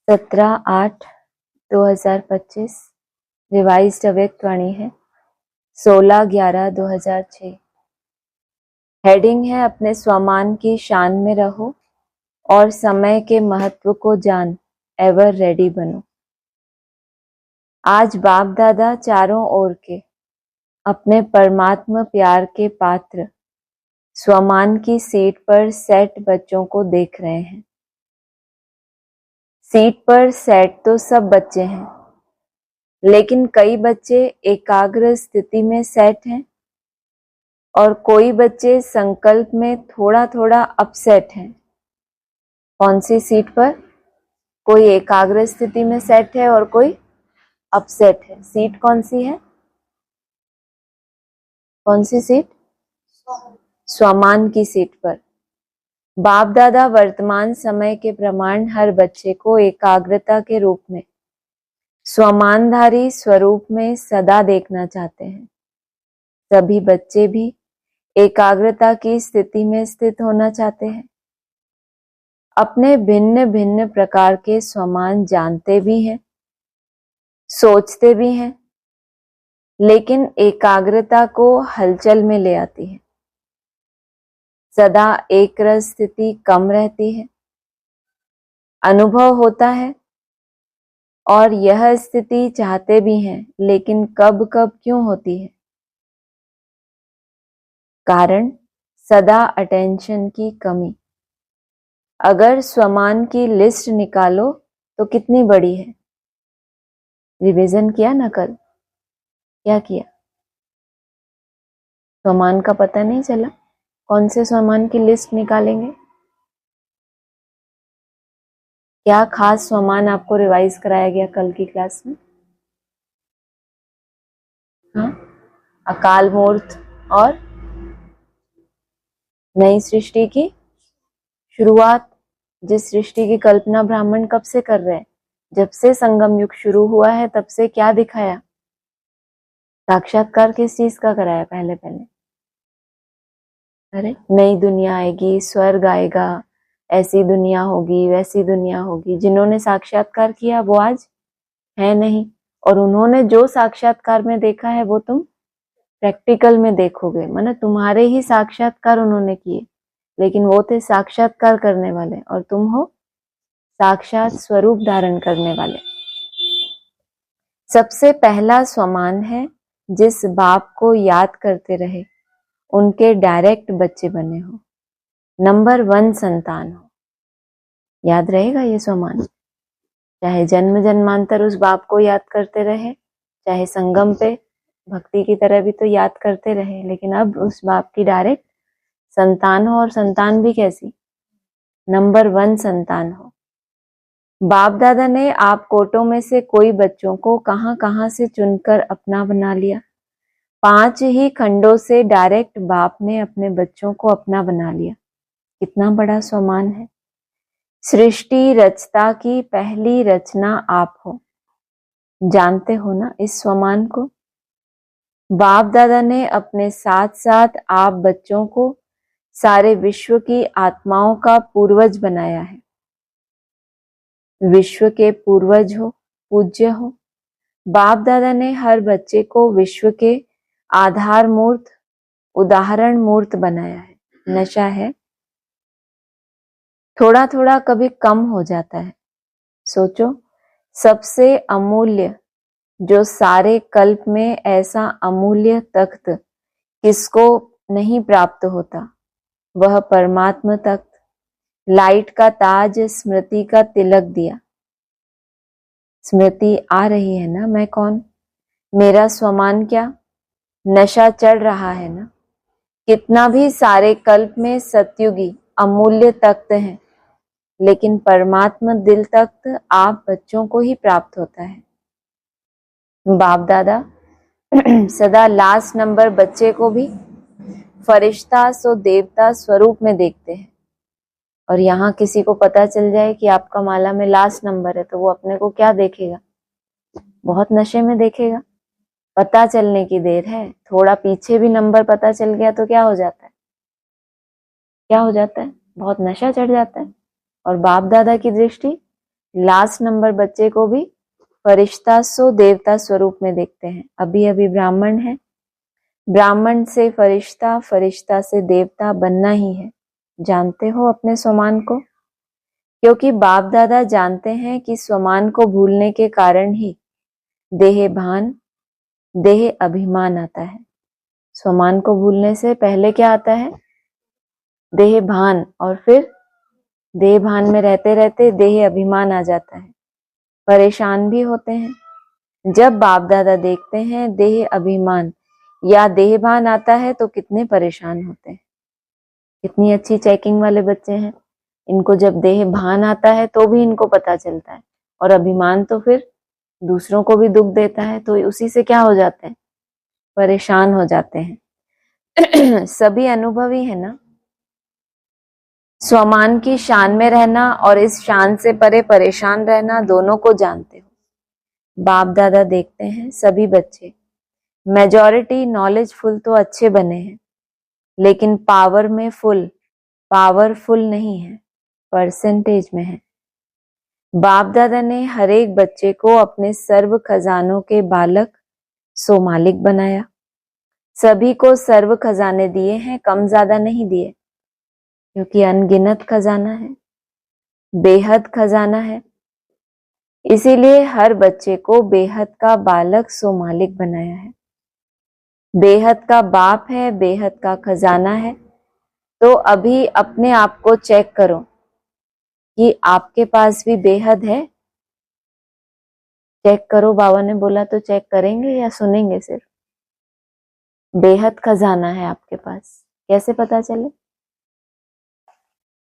17/8/2025 revised अव्यक्त वाणी है 16/11/2006। Heading है अपने स्वमान की शान में रहो और समय के महत्व को जान, एवर रेडी बनो। आज बाप दादा चारों ओर के अपने परमात्मा प्यार के पात्र स्वमान की सीट पर सेट बच्चों को देख रहे हैं। सीट पर सेट तो सब बच्चे हैं, लेकिन कई बच्चे एकाग्र स्थिति में सेट हैं और कोई बच्चे संकल्प में थोड़ा थोड़ा अपसेट हैं। कौन सी सीट पर? कोई एकाग्र स्थिति में सेट है और कोई अपसेट है। सीट कौन सी है? कौन सी सीट? स्वमान की सीट पर बाप दादा वर्तमान समय के प्रमाण हर बच्चे को एकाग्रता के रूप में स्वमानधारी स्वरूप में सदा देखना चाहते हैं। सभी बच्चे भी एकाग्रता की स्थिति में स्थित होना चाहते हैं। अपने भिन्न भिन्न प्रकार के स्वमान जानते भी हैं, सोचते भी हैं, लेकिन एकाग्रता को हलचल में ले आती है। सदा एक रस स्थिति कम रहती है। अनुभव होता है और यह स्थिति चाहते भी हैं, लेकिन कब कब क्यों होती है? कारण सदा अटेंशन की कमी। अगर स्वमान की लिस्ट निकालो तो कितनी बड़ी है? रिवीजन किया ना कल? क्या किया? स्वमान का पता नहीं चला? कौन से स्वमान की लिस्ट निकालेंगे? क्या खास स्वमान आपको रिवाइज कराया गया कल की क्लास में? हाँ, अकाल मूर्त और नई सृष्टि की शुरुआत। जिस सृष्टि की कल्पना ब्राह्मण कब से कर रहे हैं? जब से संगम युग शुरू हुआ है तब से क्या दिखाया? साक्षात्कार किस चीज का कराया? पहले अरे नई दुनिया आएगी, स्वर्ग आएगा, ऐसी दुनिया होगी, वैसी दुनिया होगी। जिन्होंने साक्षात्कार किया वो आज है नहीं, और उन्होंने जो साक्षात्कार में देखा है वो तुम प्रैक्टिकल में देखोगे। माने तुम्हारे ही साक्षात्कार उन्होंने किए, लेकिन वो थे साक्षात्कार करने वाले और तुम हो साक्षात स्वरूप धारण करने वाले। सबसे पहला स्वमान है जिस बाप को याद करते रहे उनके डायरेक्ट बच्चे बने हो, नंबर 1 संतान हो। याद रहेगा ये स्वमान? चाहे जन्म जन्मांतर उस बाप को याद करते रहे, चाहे संगम पे भक्ति की तरह भी तो याद करते रहे, लेकिन अब उस बाप की डायरेक्ट संतान हो, और संतान भी कैसी? नंबर 1 संतान हो। बाप दादा ने आप कोटों में से कोई बच्चों को कहां कहां से चुनकर अपना बना लिया। 5 ही खंडों से डायरेक्ट बाप ने अपने बच्चों को अपना बना लिया। कितना बड़ा स्वमान है। सृष्टि रचता की पहली रचना आप हो। जानते हो ना इस स्वमान को? बाप दादा ने अपने साथ साथ आप बच्चों को सारे विश्व की आत्माओं का पूर्वज बनाया है। विश्व के पूर्वज हो, पूज्य हो। बाप दादा ने हर बच्चे को विश्व के आधार मूर्त, उदाहरण मूर्त बनाया है। नशा है, थोड़ा थोड़ा कभी कम हो जाता है। सोचो, सबसे अमूल्य, जो सारे कल्प में ऐसा अमूल्य तख्त किसको नहीं प्राप्त होता, वह परमात्मा तख्त, लाइट का ताज, स्मृति का तिलक दिया। स्मृति आ रही है ना, मैं कौन, मेरा स्वमान क्या? नशा चढ़ रहा है ना। कितना भी सारे कल्प में सतयुगी अमूल्य तख्त हैं, लेकिन परमात्मा दिल तख्त आप बच्चों को ही प्राप्त होता है। बाप दादा सदा लास्ट नंबर बच्चे को भी फरिश्ता सो देवता स्वरूप में देखते हैं। और यहाँ किसी को पता चल जाए कि आपका माला में लास्ट नंबर है तो वो अपने को क्या देखेगा? बहुत नशे में देखेगा। पता चलने की देर है। थोड़ा पीछे भी नंबर पता चल गया तो क्या हो जाता है? क्या हो जाता है? बहुत नशा चढ़ जाता है। और बाप दादा की दृष्टि लास्ट नंबर बच्चे को भी फरिश्ता सो देवता स्वरूप में देखते हैं। अभी अभी ब्राह्मण है, ब्राह्मण से फरिश्ता, फरिश्ता से देवता बनना ही है। जानते हो अपने स्वमान को, क्योंकि बाप दादा जानते हैं कि स्वमान को भूलने के कारण ही देह भान, देह अभिमान आता है। स्वमान को भूलने से पहले क्या आता है? देह भान, और फिर देह भान में रहते रहते देह अभिमान आ जाता है, परेशान भी होते हैं। जब बाप दादा देखते हैं देह अभिमान या देह भान आता है तो कितने परेशान होते हैं। कितनी अच्छी चेकिंग वाले बच्चे हैं, इनको जब देह भान आता है तो भी इनको पता चलता है, और अभिमान तो फिर दूसरों को भी दुख देता है, तो उसी से क्या हो जाते हैं? परेशान हो जाते हैं। सभी अनुभवी है ना। स्वमान की शान में रहना और इस शान से परे परेशान रहना, दोनों को जानते हो। बाप दादा देखते हैं सभी बच्चे मेजॉरिटी नॉलेजफुल तो अच्छे बने हैं, लेकिन पावर में पावरफुल नहीं है, परसेंटेज में है। बाप दादा ने हर एक बच्चे को अपने सर्व खजानों के बालक सो मालिक बनाया। सभी को सर्व खजाने दिए हैं, कम ज्यादा नहीं दिए, क्योंकि अनगिनत खजाना है, बेहद खजाना है। इसीलिए हर बच्चे को बेहद का बालक सो मालिक बनाया है। बेहद का बाप है, बेहद का खजाना है। तो अभी अपने आप को चेक करो कि आपके पास भी बेहद है। चेक करो, बाबा ने बोला तो चेक करेंगे या सुनेंगे सिर्फ? बेहद खजाना है आपके पास, कैसे पता चले?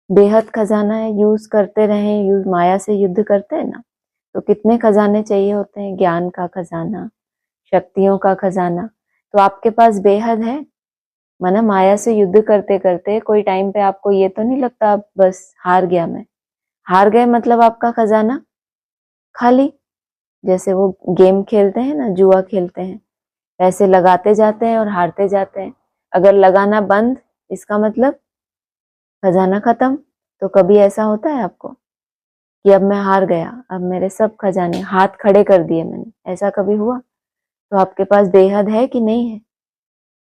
बेहद खजाना है, यूज करते रहें, यूज माया से युद्ध करते हैं ना, तो कितने खजाने चाहिए होते हैं? ज्ञान का खजाना, शक्तियों का खजाना, तो आपके पास बेहद है। माना माया से युद्ध करते करते कोई टाइम पे आपको ये तो नहीं लगता आप बस हार गया, मैं हार गए, मतलब आपका खजाना खाली। जैसे वो गेम खेलते हैं ना, जुआ खेलते हैं, पैसे लगाते जाते हैं और हारते जाते हैं। अगर लगाना बंद, इसका मतलब खजाना खत्म। तो कभी ऐसा होता है आपको कि अब मैं हार गया, अब मेरे सब खजाने हाथ खड़े कर दिए मैंने, ऐसा कभी हुआ? तो आपके पास बेहद है कि नहीं है?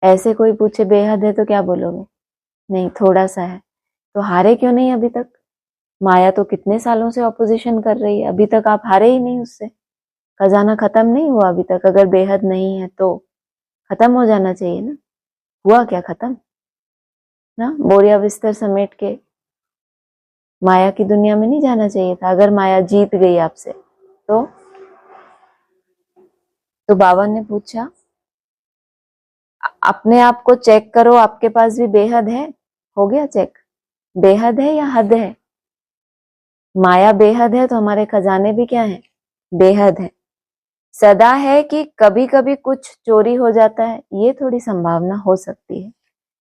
ऐसे कोई पूछे बेहद है तो क्या बोलोगे? नहीं, थोड़ा सा है। तो हारे क्यों नहीं अभी तक? माया तो कितने सालों से ऑपोजिशन कर रही है, अभी तक आप हारे ही नहीं उससे। खजाना खत्म नहीं हुआ अभी तक। अगर बेहद नहीं है तो खत्म हो जाना चाहिए ना। हुआ क्या खत्म? ना, बोरिया बिस्तर समेट के माया की दुनिया में नहीं जाना चाहिए था। अगर माया जीत गई आपसे तो बाबा ने पूछा अपने आप को चेक करो, आपके पास भी बेहद है? हो गया चेक? बेहद है या हद है? माया बेहद है तो हमारे खजाने भी क्या है? बेहद है। सदा है कि कभी कभी कुछ चोरी हो जाता है, ये थोड़ी संभावना हो सकती है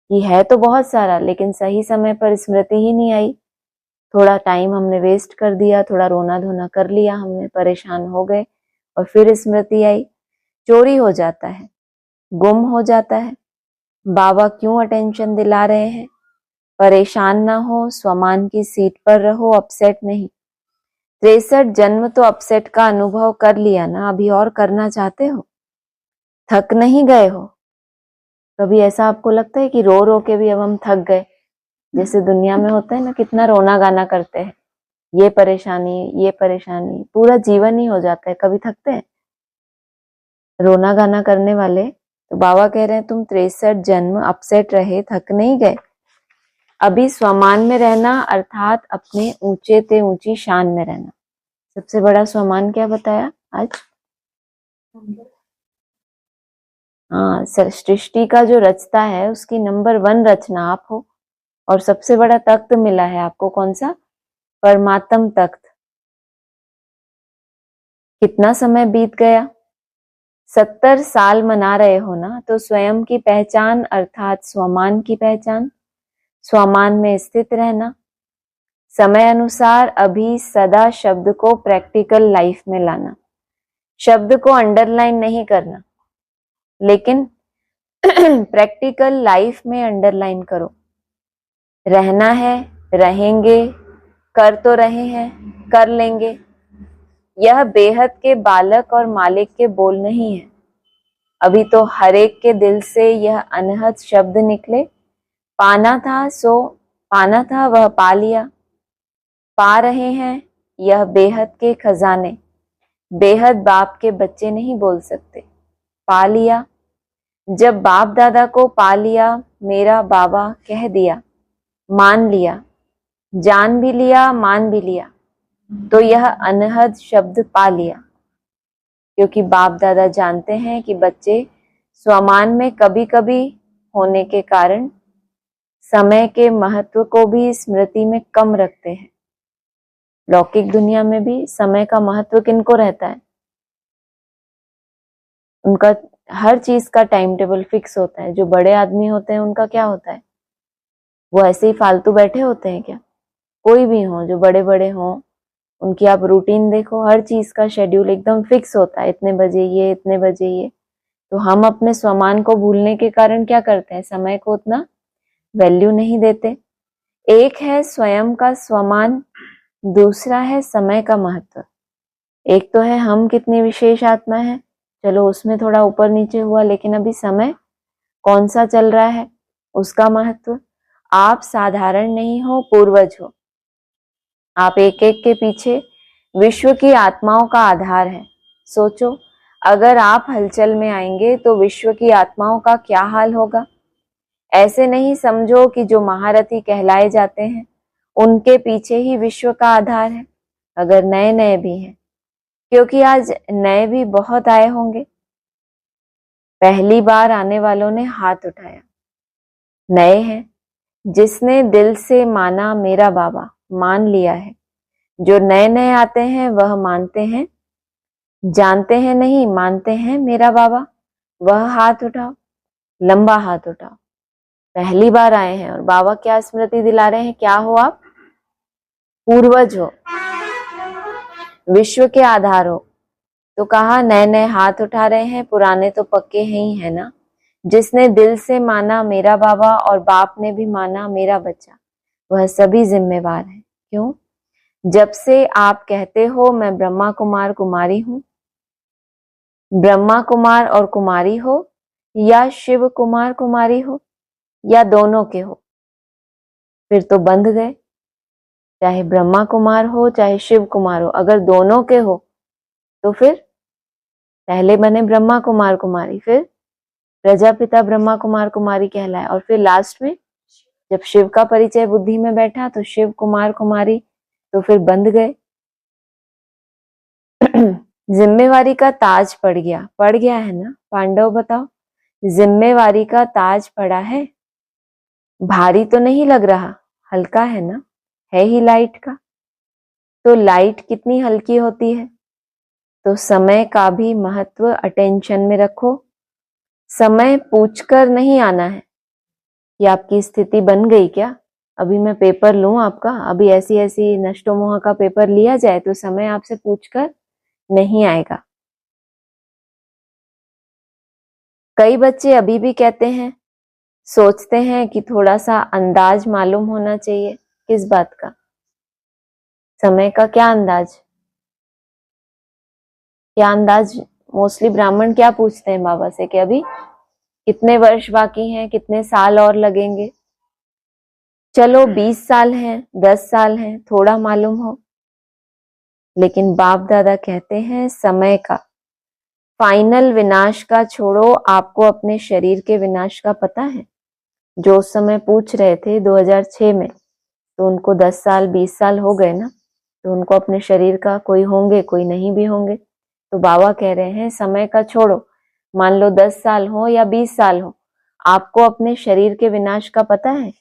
कि है तो बहुत सारा, लेकिन सही समय पर स्मृति ही नहीं आई। थोड़ा टाइम हमने वेस्ट कर दिया, थोड़ा रोना धोना कर लिया हमने, परेशान हो गए, और फिर स्मृति आई, चोरी हो जाता है, गुम हो जाता है। बाबा क्यों अटेंशन दिला रहे हैं? परेशान ना हो, स्वमान की सीट पर रहो, अपसेट नहीं। 63 जन्म तो अपसेट का अनुभव कर लिया ना, अभी और करना चाहते हो? थक नहीं गए हो? कभी ऐसा आपको लगता है कि रो रो के भी अब हम थक गए? जैसे दुनिया में होता है ना, कितना रोना गाना करते हैं, ये परेशानी ये परेशानी, पूरा जीवन ही हो जाता है। कभी थकते हैं रोना गाना करने वाले? तो बाबा कह रहे हैं तुम 63 जन्म अपसेट रहे, थक नहीं गए? अभी स्वमान में रहना अर्थात अपने ऊंचे ते ऊंची शान में रहना। सबसे बड़ा स्वमान क्या बताया आज? हाँ, सृष्टि का जो रचता है उसकी नंबर 1 रचना आप हो, और सबसे बड़ा तख्त मिला है आपको। कौन सा? परमात्म तख्त। कितना समय बीत गया? 70 साल मना रहे हो ना, तो स्वयं की पहचान अर्थात स्वमान की पहचान, स्वमान में स्थित रहना, समय अनुसार अभी सदा शब्द को प्रैक्टिकल लाइफ में लाना। शब्द को अंडरलाइन नहीं करना, लेकिन प्रैक्टिकल लाइफ में अंडरलाइन करो। रहना है, रहेंगे, कर तो रहे हैं, कर लेंगे, यह बेहद के बालक और मालिक के बोल नहीं है। अभी तो हर एक के दिल से यह अनहद शब्द निकले, पाना था वह पा लिया। पा रहे हैं यह बेहद के खजाने, बेहद बाप के बच्चे नहीं बोल सकते। पा लिया, जब बाप दादा को पा लिया, मेरा बाबा कह दिया, मान लिया, जान भी लिया, मान भी लिया, तो यह अनहद शब्द पा लिया। क्योंकि बाप दादा जानते हैं कि बच्चे स्वमान में कभी कभी होने के कारण समय के महत्व को भी स्मृति में कम रखते हैं। लौकिक दुनिया में भी समय का महत्व किनको रहता है? उनका हर चीज का टाइम टेबल फिक्स होता है। जो बड़े आदमी होते हैं उनका क्या होता है? वो ऐसे ही फालतू बैठे होते हैं क्या? कोई भी हो, जो बड़े बड़े हों, उनकी आप रूटीन देखो, हर चीज का शेड्यूल एकदम फिक्स होता है, इतने बजे ये, इतने बजे ये। तो हम अपने स्वमान को भूलने के कारण क्या करते हैं? समय को उतना वैल्यू नहीं देते। एक है स्वयं का स्वमान, दूसरा है समय का महत्व। एक तो है हम कितनी विशेष आत्मा है, चलो उसमें थोड़ा ऊपर नीचे हुआ, लेकिन अभी समय कौन सा चल रहा है उसका महत्व। आप साधारण नहीं हो, पूर्वज हो। आप एक एक के पीछे विश्व की आत्माओं का आधार है। सोचो, अगर आप हलचल में आएंगे तो विश्व की आत्माओं का क्या हाल होगा। ऐसे नहीं समझो कि जो महारथी कहलाए जाते हैं उनके पीछे ही विश्व का आधार है, अगर नए नए भी हैं, क्योंकि आज नए भी बहुत आए होंगे। पहली बार आने वालों ने हाथ उठाया, नए हैं। जिसने दिल से माना मेरा बाबा, मान लिया है। जो नए नए आते हैं वह मानते हैं, जानते हैं नहीं, मानते हैं मेरा बाबा। वह हाथ उठाओ, लंबा हाथ उठाओ। पहली बार आए हैं और बाबा क्या स्मृति दिला रहे हैं? क्या हो आप? पूर्वज हो, विश्व के आधार हो। तो कहा नए नए हाथ उठा रहे हैं, पुराने तो पक्के हैं ही है ना। जिसने दिल से माना मेरा बाबा और बाप ने भी माना मेरा बच्चा, वह सभी जिम्मेवार है। क्यों? जब से आप कहते हो मैं ब्रह्मा कुमार कुमारी हूं, ब्रह्मा कुमार और कुमारी हो, या शिव कुमार कुमारी हो, या दोनों के हो, फिर तो बंध गए। चाहे ब्रह्मा कुमार हो चाहे शिव कुमार हो, अगर दोनों के हो तो फिर पहले बने ब्रह्मा कुमार कुमारी, फिर प्रजापिता ब्रह्मा कुमार कुमारी कहलाए, और फिर लास्ट में जब शिव का परिचय बुद्धि में बैठा तो शिव कुमार कुमारी, तो फिर बंध गए। जिम्मेवारी का ताज पड़ गया है ना। पांडव बताओ, जिम्मेवारी का ताज पड़ा है, भारी तो नहीं लग रहा, हल्का है ना, है ही लाइट का। तो लाइट कितनी हल्की होती है। तो समय का भी महत्व अटेंशन में रखो। समय पूछकर नहीं आना है कि आपकी स्थिति बन गई क्या, अभी मैं पेपर लूं आपका, अभी ऐसी ऐसी नष्टो मोह का पेपर लिया जाए, तो समय आपसे पूछकर नहीं आएगा। कई बच्चे अभी भी कहते हैं, सोचते हैं कि थोड़ा सा अंदाज मालूम होना चाहिए। किस बात का? समय का क्या अंदाज? क्या अंदाज? मोस्टली ब्राह्मण क्या पूछते हैं बाबा से कि अभी कितने वर्ष बाकी हैं, कितने साल और लगेंगे। चलो 20 साल हैं, 10 साल हैं, थोड़ा मालूम हो, लेकिन बाप दादा कहते हैं समय का फाइनल विनाश का छोड़ो, आपको अपने शरीर के विनाश का पता है? जो उस समय पूछ रहे थे 2006 में, तो उनको 10 साल 20 साल हो गए ना, तो उनको अपने शरीर का, कोई होंगे कोई नहीं भी होंगे। तो बाबा कह रहे हैं समय का छोड़ो, मान लो 10 साल हो या 20 साल हो, आपको अपने शरीर के विनाश का पता है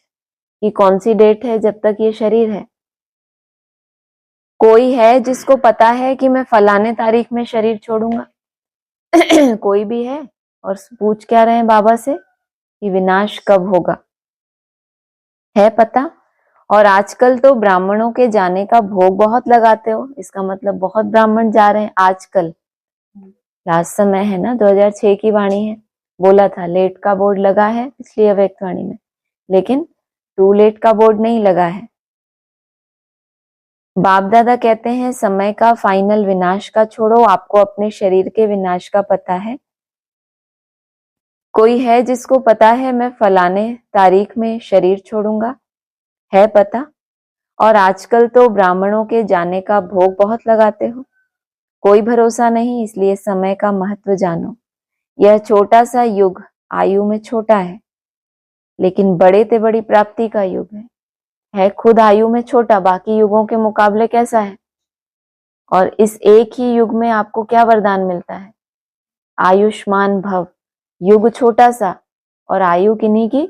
कि कौन सी डेट है जब तक ये शरीर है? कोई है जिसको पता है कि मैं फलाने तारीख में शरीर छोड़ूंगा? कोई भी है? और पूछ क्या रहे हैं बाबा से कि विनाश कब होगा, है पता? और आजकल तो ब्राह्मणों के जाने का भोग बहुत लगाते हो, इसका मतलब बहुत ब्राह्मण जा रहे हैं आजकल। लास्ट समय है ना, 2006 की वाणी है, बोला था लेट का बोर्ड लगा है पिछली अव्यक्त वाणी में, लेकिन टू लेट का बोर्ड नहीं लगा है। बाप दादा कहते हैं समय का फाइनल विनाश का छोड़ो, आपको अपने शरीर के विनाश का पता है? कोई है जिसको पता है मैं फलाने तारीख में शरीर छोड़ूंगा? है पता? और आजकल तो ब्राह्मणों के जाने का भोग बहुत लगाते हो। कोई भरोसा नहीं, इसलिए समय का महत्व जानो। यह छोटा सा युग आयु में छोटा है, लेकिन बड़े ते बड़ी प्राप्ति का युग है खुद आयु में छोटा, बाकी युगों के मुकाबले कैसा है? और इस एक ही युग में आपको क्या वरदान मिलता है? आयुष्मान भव। युग छोटा सा और आयु किन्हीं की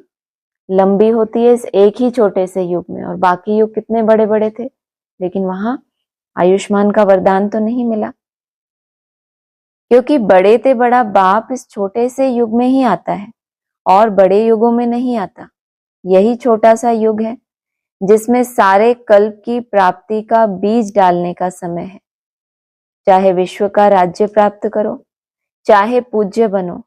लंबी होती है इस एक ही छोटे से युग में, और बाकी युग कितने बड़े बड़े थे, लेकिन वहां आयुष्मान का वरदान तो नहीं मिला, क्योंकि बड़े ते बड़ा बाप इस छोटे से युग में ही आता है और बड़े युगों में नहीं आता। यही छोटा सा युग है जिसमें सारे कल्प की प्राप्ति का बीज डालने का समय है। चाहे विश्व का राज्य प्राप्त करो, चाहे पूज्य बनो,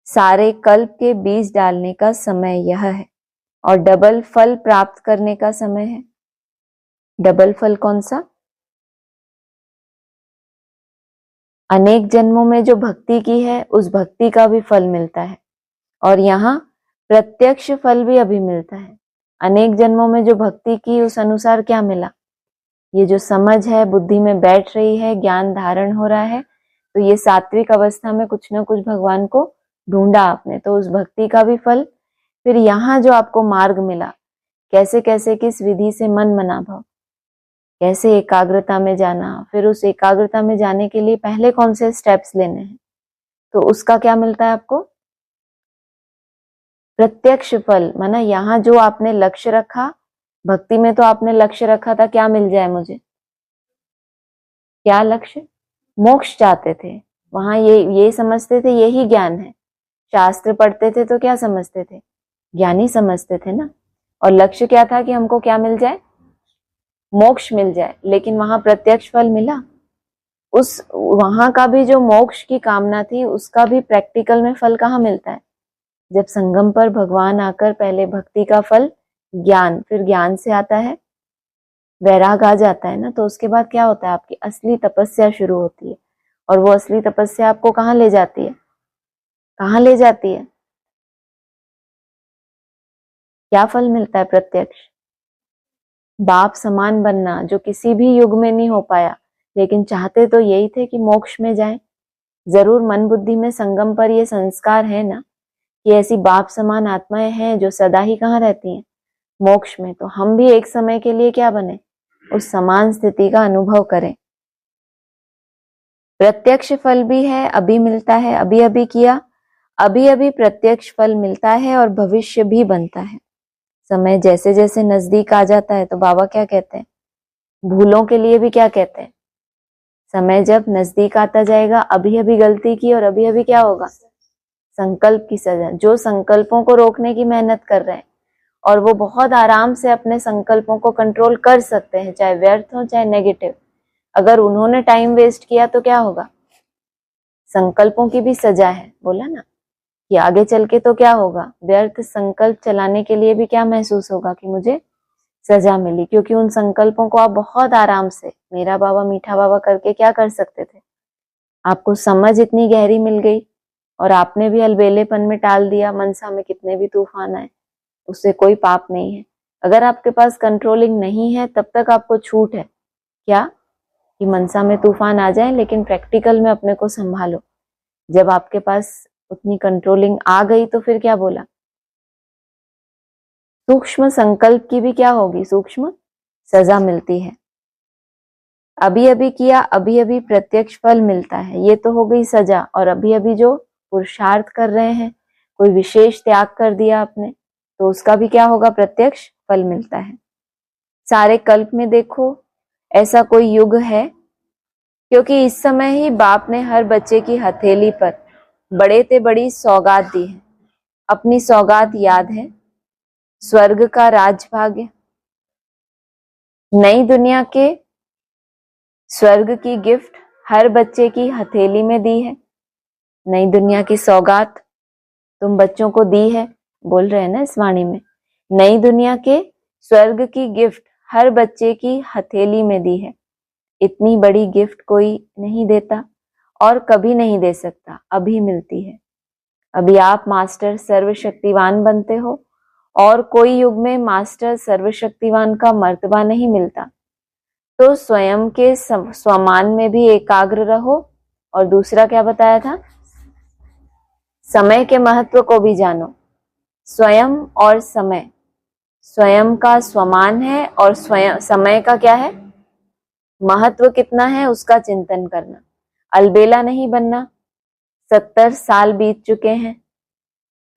सारे कल्प के बीज डालने का समय यह है, और डबल फल प्राप्त करने का समय है। डबल फल कौन सा? अनेक जन्मों में जो भक्ति की है उस भक्ति का भी फल मिलता है, और यहाँ प्रत्यक्ष फल भी अभी मिलता है। अनेक जन्मों में जो भक्ति की उस अनुसार क्या मिला? ये जो समझ है बुद्धि में बैठ रही है, ज्ञान धारण हो रहा है, तो ये सात्विक अवस्था में कुछ ना कुछ भगवान को ढूंढा आपने, तो उस भक्ति का भी फल। फिर यहाँ जो आपको मार्ग मिला, कैसे कैसे किस विधि से मन मना भाव, कैसे एकाग्रता में जाना, फिर उस एकाग्रता में जाने के लिए पहले कौन से स्टेप्स लेने हैं, तो उसका क्या मिलता है आपको? प्रत्यक्ष फल। माना यहाँ जो आपने लक्ष्य रखा, भक्ति में तो आपने लक्ष्य रखा था क्या मिल जाए मुझे, क्या लक्ष्य? मोक्ष चाहते थे। वहां ये समझते थे यही ज्ञान है। शास्त्र पढ़ते थे तो क्या समझते थे? ज्ञानी समझते थे ना। और लक्ष्य क्या था कि हमको क्या मिल जाए? मोक्ष मिल जाए। लेकिन वहां प्रत्यक्ष फल मिला? उस वहां का भी जो मोक्ष की कामना थी उसका भी प्रैक्टिकल में फल कहाँ मिलता है? जब संगम पर भगवान आकर पहले भक्ति का फल ज्ञान, फिर ज्ञान से आता है वैराग आ जाता है ना, तो उसके बाद क्या होता है? आपकी असली तपस्या शुरू होती है। और वो असली तपस्या आपको कहाँ ले जाती है? कहाँ ले जाती है? क्या फल मिलता है? प्रत्यक्ष बाप समान बनना, जो किसी भी युग में नहीं हो पाया, लेकिन चाहते तो यही थे कि मोक्ष में जाएं। जरूर मन बुद्धि में संगम पर ये संस्कार है ना कि ऐसी बाप समान आत्माएं हैं जो सदा ही कहाँ रहती हैं? मोक्ष में। तो हम भी एक समय के लिए क्या बने? उस समान स्थिति का अनुभव करें। प्रत्यक्ष फल भी है, अभी मिलता है, अभी अभी किया, अभी अभी प्रत्यक्ष फल मिलता है, और भविष्य भी बनता है। समय जैसे जैसे नजदीक आ जाता है तो बाबा क्या कहते हैं? भूलों के लिए भी क्या कहते हैं? समय जब नजदीक आता जाएगा, अभी अभी गलती की और अभी अभी क्या होगा? संकल्प की सजा। जो संकल्पों को रोकने की मेहनत कर रहे हैं और वो बहुत आराम से अपने संकल्पों को कंट्रोल कर सकते हैं, चाहे व्यर्थ हो चाहे नेगेटिव, अगर उन्होंने टाइम वेस्ट किया तो क्या होगा? संकल्पों की भी सजा है। बोला ना कि आगे चल के तो क्या होगा? व्यर्थ संकल्प चलाने के लिए भी क्या महसूस होगा? कि मुझे सजा मिली, क्योंकि उन संकल्पों को आप बहुत आराम से मेरा बाबा मीठा बाबा करके क्या कर सकते थे? आपको समझ इतनी गहरी मिल गई और आपने भी अलबेलेपन में टाल दिया। मनसा में कितने भी तूफान आए, उससे कोई पाप नहीं है। अगर आपके पास कंट्रोलिंग नहीं है तब तक आपको छूट है क्या? कि मनसा में तूफान आ जाए, लेकिन प्रैक्टिकल में अपने को संभालो। जब आपके पास उतनी कंट्रोलिंग आ गई तो फिर क्या बोला? सूक्ष्म संकल्प की भी क्या होगी? सूक्ष्म सजा मिलती है। अभी अभी किया, अभी अभी प्रत्यक्ष फल मिलता है, ये तो हो गई सजा। और अभी अभी जो पुरुषार्थ कर रहे हैं, कोई विशेष त्याग कर दिया आपने, तो उसका भी क्या होगा? प्रत्यक्ष फल मिलता है। सारे कल्प में देखो ऐसा कोई युग है, क्योंकि इस समय ही बाप ने हर बच्चे की हथेली पर बड़े ते बड़ी सौगात दी है। अपनी सौगात याद है? स्वर्ग का राजभाग्य, नई दुनिया के स्वर्ग की गिफ्ट हर बच्चे की हथेली में दी है। नई दुनिया की सौगात तुम बच्चों को दी है। बोल रहे हैं ना इस वाणी में, नई दुनिया के स्वर्ग की गिफ्ट हर बच्चे की हथेली में दी है। इतनी बड़ी गिफ्ट कोई नहीं देता और कभी नहीं दे सकता, अभी मिलती है। अभी आप मास्टर सर्वशक्तिवान बनते हो और कोई युग में मास्टर सर्वशक्तिवान का मर्तबा नहीं मिलता। तो स्वयं के स्वमान में भी एकाग्र रहो। और दूसरा क्या बताया था? समय के महत्व को भी जानो। स्वयं और समय, स्वयं का स्वमान है और स्वयं समय का क्या है, महत्व कितना है उसका चिंतन करना। अलबेला नहीं बनना। 70 साल बीत चुके हैं,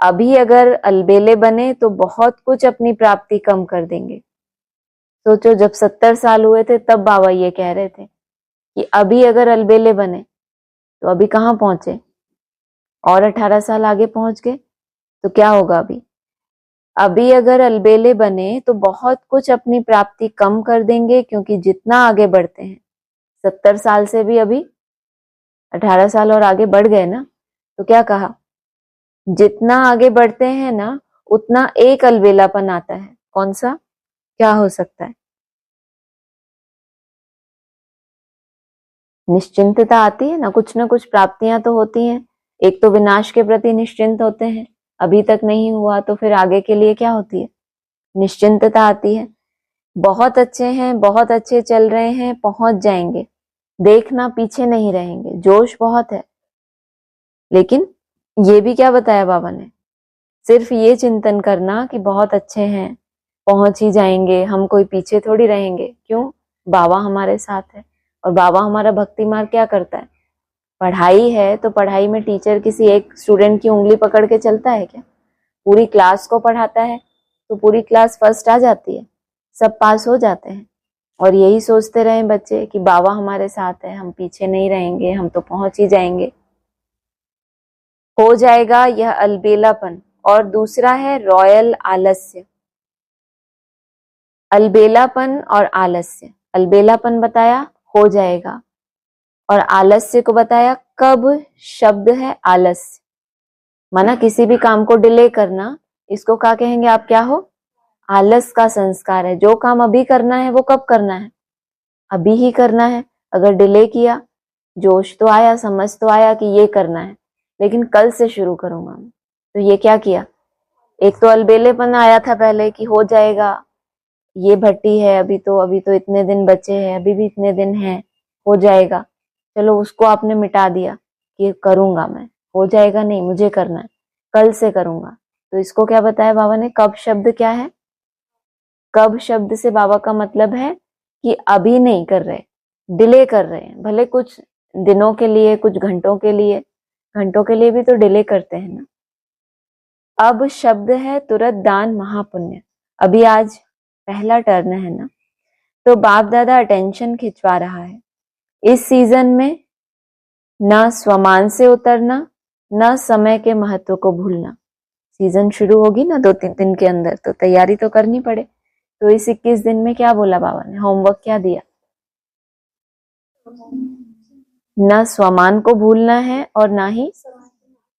अभी अगर अलबेले बने तो बहुत कुछ अपनी प्राप्ति कम कर देंगे। सोचो, जब 70 साल हुए थे तब बाबा ये कह रहे थे कि अभी अगर अलबेले बने तो अभी कहाँ पहुंचे, और 18 साल आगे पहुंच गए तो क्या होगा। अभी अगर अलबेले बने तो बहुत कुछ अपनी प्राप्ति कम कर देंगे, क्योंकि जितना आगे बढ़ते हैं, 70 साल से भी अभी 18 साल और आगे बढ़ गए ना। तो क्या कहा, जितना आगे बढ़ते हैं ना उतना एक अलबेलापन आता है। कौन सा, क्या हो सकता है? निश्चिंतता आती है ना कुछ प्राप्तियां तो होती हैं। एक तो विनाश के प्रति निश्चिंत होते हैं, अभी तक नहीं हुआ तो फिर आगे के लिए क्या होती है, निश्चिंतता आती है। बहुत अच्छे हैं, बहुत अच्छे चल रहे हैं, पहुंच जाएंगे, देखना पीछे नहीं रहेंगे, जोश बहुत है। लेकिन ये भी क्या बताया बाबा ने, सिर्फ ये चिंतन करना कि बहुत अच्छे हैं, पहुंच ही जाएंगे, हम कोई पीछे थोड़ी रहेंगे। क्यों? बाबा हमारे साथ है। और बाबा हमारा भक्ति मार्ग क्या करता है? पढ़ाई है तो पढ़ाई में टीचर किसी एक स्टूडेंट की उंगली पकड़ के चलता है क्या? पूरी क्लास को पढ़ाता है तो पूरी क्लास फर्स्ट आ जाती है, सब पास हो जाते हैं। और यही सोचते रहे बच्चे कि बाबा हमारे साथ है, हम पीछे नहीं रहेंगे, हम तो पहुंच ही जाएंगे। हो जाएगा यह अलबेलापन। और दूसरा है रॉयल आलस्य। अलबेलापन और आलस्य। अलबेलापन बताया हो जाएगा, और आलस्य को बताया कब शब्द है आलस्य, माना किसी भी काम को डिले करना, इसको क्या कहेंगे आप? क्या हो? आलस का संस्कार है। जो काम अभी करना है वो कब करना है? अभी ही करना है। अगर डिले किया, जोश तो आया, समझ तो आया कि ये करना है, लेकिन कल से शुरू करूंगा मैं, तो ये क्या किया? एक तो अलबेलेपन आया था पहले कि हो जाएगा, ये भट्टी है, अभी तो इतने दिन बचे हैं, अभी भी इतने दिन हैं, हो जाएगा। चलो उसको आपने मिटा दिया कि करूंगा मैं, हो जाएगा नहीं, मुझे करना है, कल से करूंगा। तो इसको क्या बताया बाबा ने? कब शब्द क्या है? कब शब्द से बाबा का मतलब है कि अभी नहीं कर रहे, डिले कर रहे हैं, भले कुछ दिनों के लिए, कुछ घंटों के लिए, घंटों के लिए भी तो डिले करते हैं ना। अब शब्द है तुरंत दान महापुण्य। अभी आज पहला टर्न है ना, तो बाप दादा अटेंशन खिंचवा रहा है। इस सीजन में ना स्वमान से उतरना, ना समय के महत्व को भूलना। सीजन शुरू होगी ना 2-3 दिन के अंदर, तो तैयारी तो करनी पड़े। तो इस 21 दिन में क्या बोला बाबा ने, होमवर्क क्या दिया? ना स्वमान को भूलना है और ना ही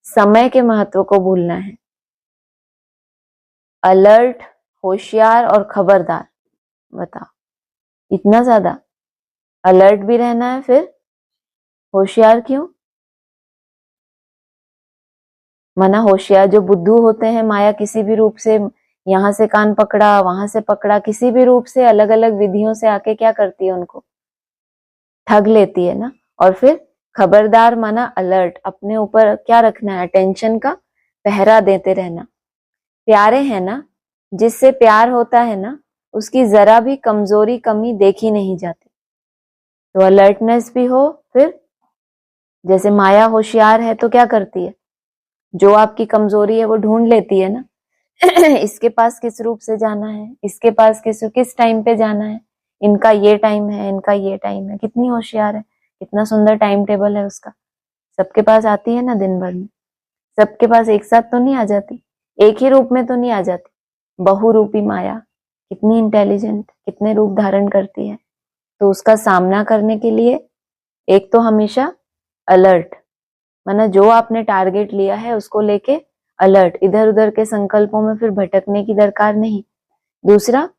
समय के महत्व को भूलना है। अलर्ट, होशियार और खबरदार। बताओ, इतना ज्यादा अलर्ट भी रहना है, फिर होशियार क्यों? मना होशियार जो बुद्धू होते हैं, माया किसी भी रूप से, यहां से कान पकड़ा, वहां से पकड़ा, किसी भी रूप से अलग अलग विधियों से आके क्या करती है, उनको ठग लेती है ना। और फिर खबरदार माना अलर्ट, अपने ऊपर क्या रखना है, अटेंशन का पहरा देते रहना। प्यारे हैं ना, जिससे प्यार होता है ना, उसकी जरा भी कमजोरी कमी देखी नहीं जाती। तो अलर्टनेस भी हो। फिर जैसे माया होशियार है तो क्या करती है, जो आपकी कमजोरी है वो ढूंढ लेती है ना। इसके पास किस रूप से जाना है, इसके पास किस टाइम पे जाना है, इनका ये टाइम है, इनका ये टाइम है। कितनी होशियार है, कितना सुंदर टाइम टेबल है उसका। सबके पास आती है ना दिन भर में, सबके पास एक साथ तो नहीं आ जाती, एक ही रूप में तो नहीं आ जाती। बहुरूपी माया कितनी इंटेलिजेंट, कितने रूप धारण करती है। तो उसका सामना करने के लिए एक तो हमेशा अलर्ट, माना जो आपने टारगेट लिया है उसको लेके अलर्ट, इधर उधर के संकल्पों में फिर भटकने की दरकार नहीं। दूसरा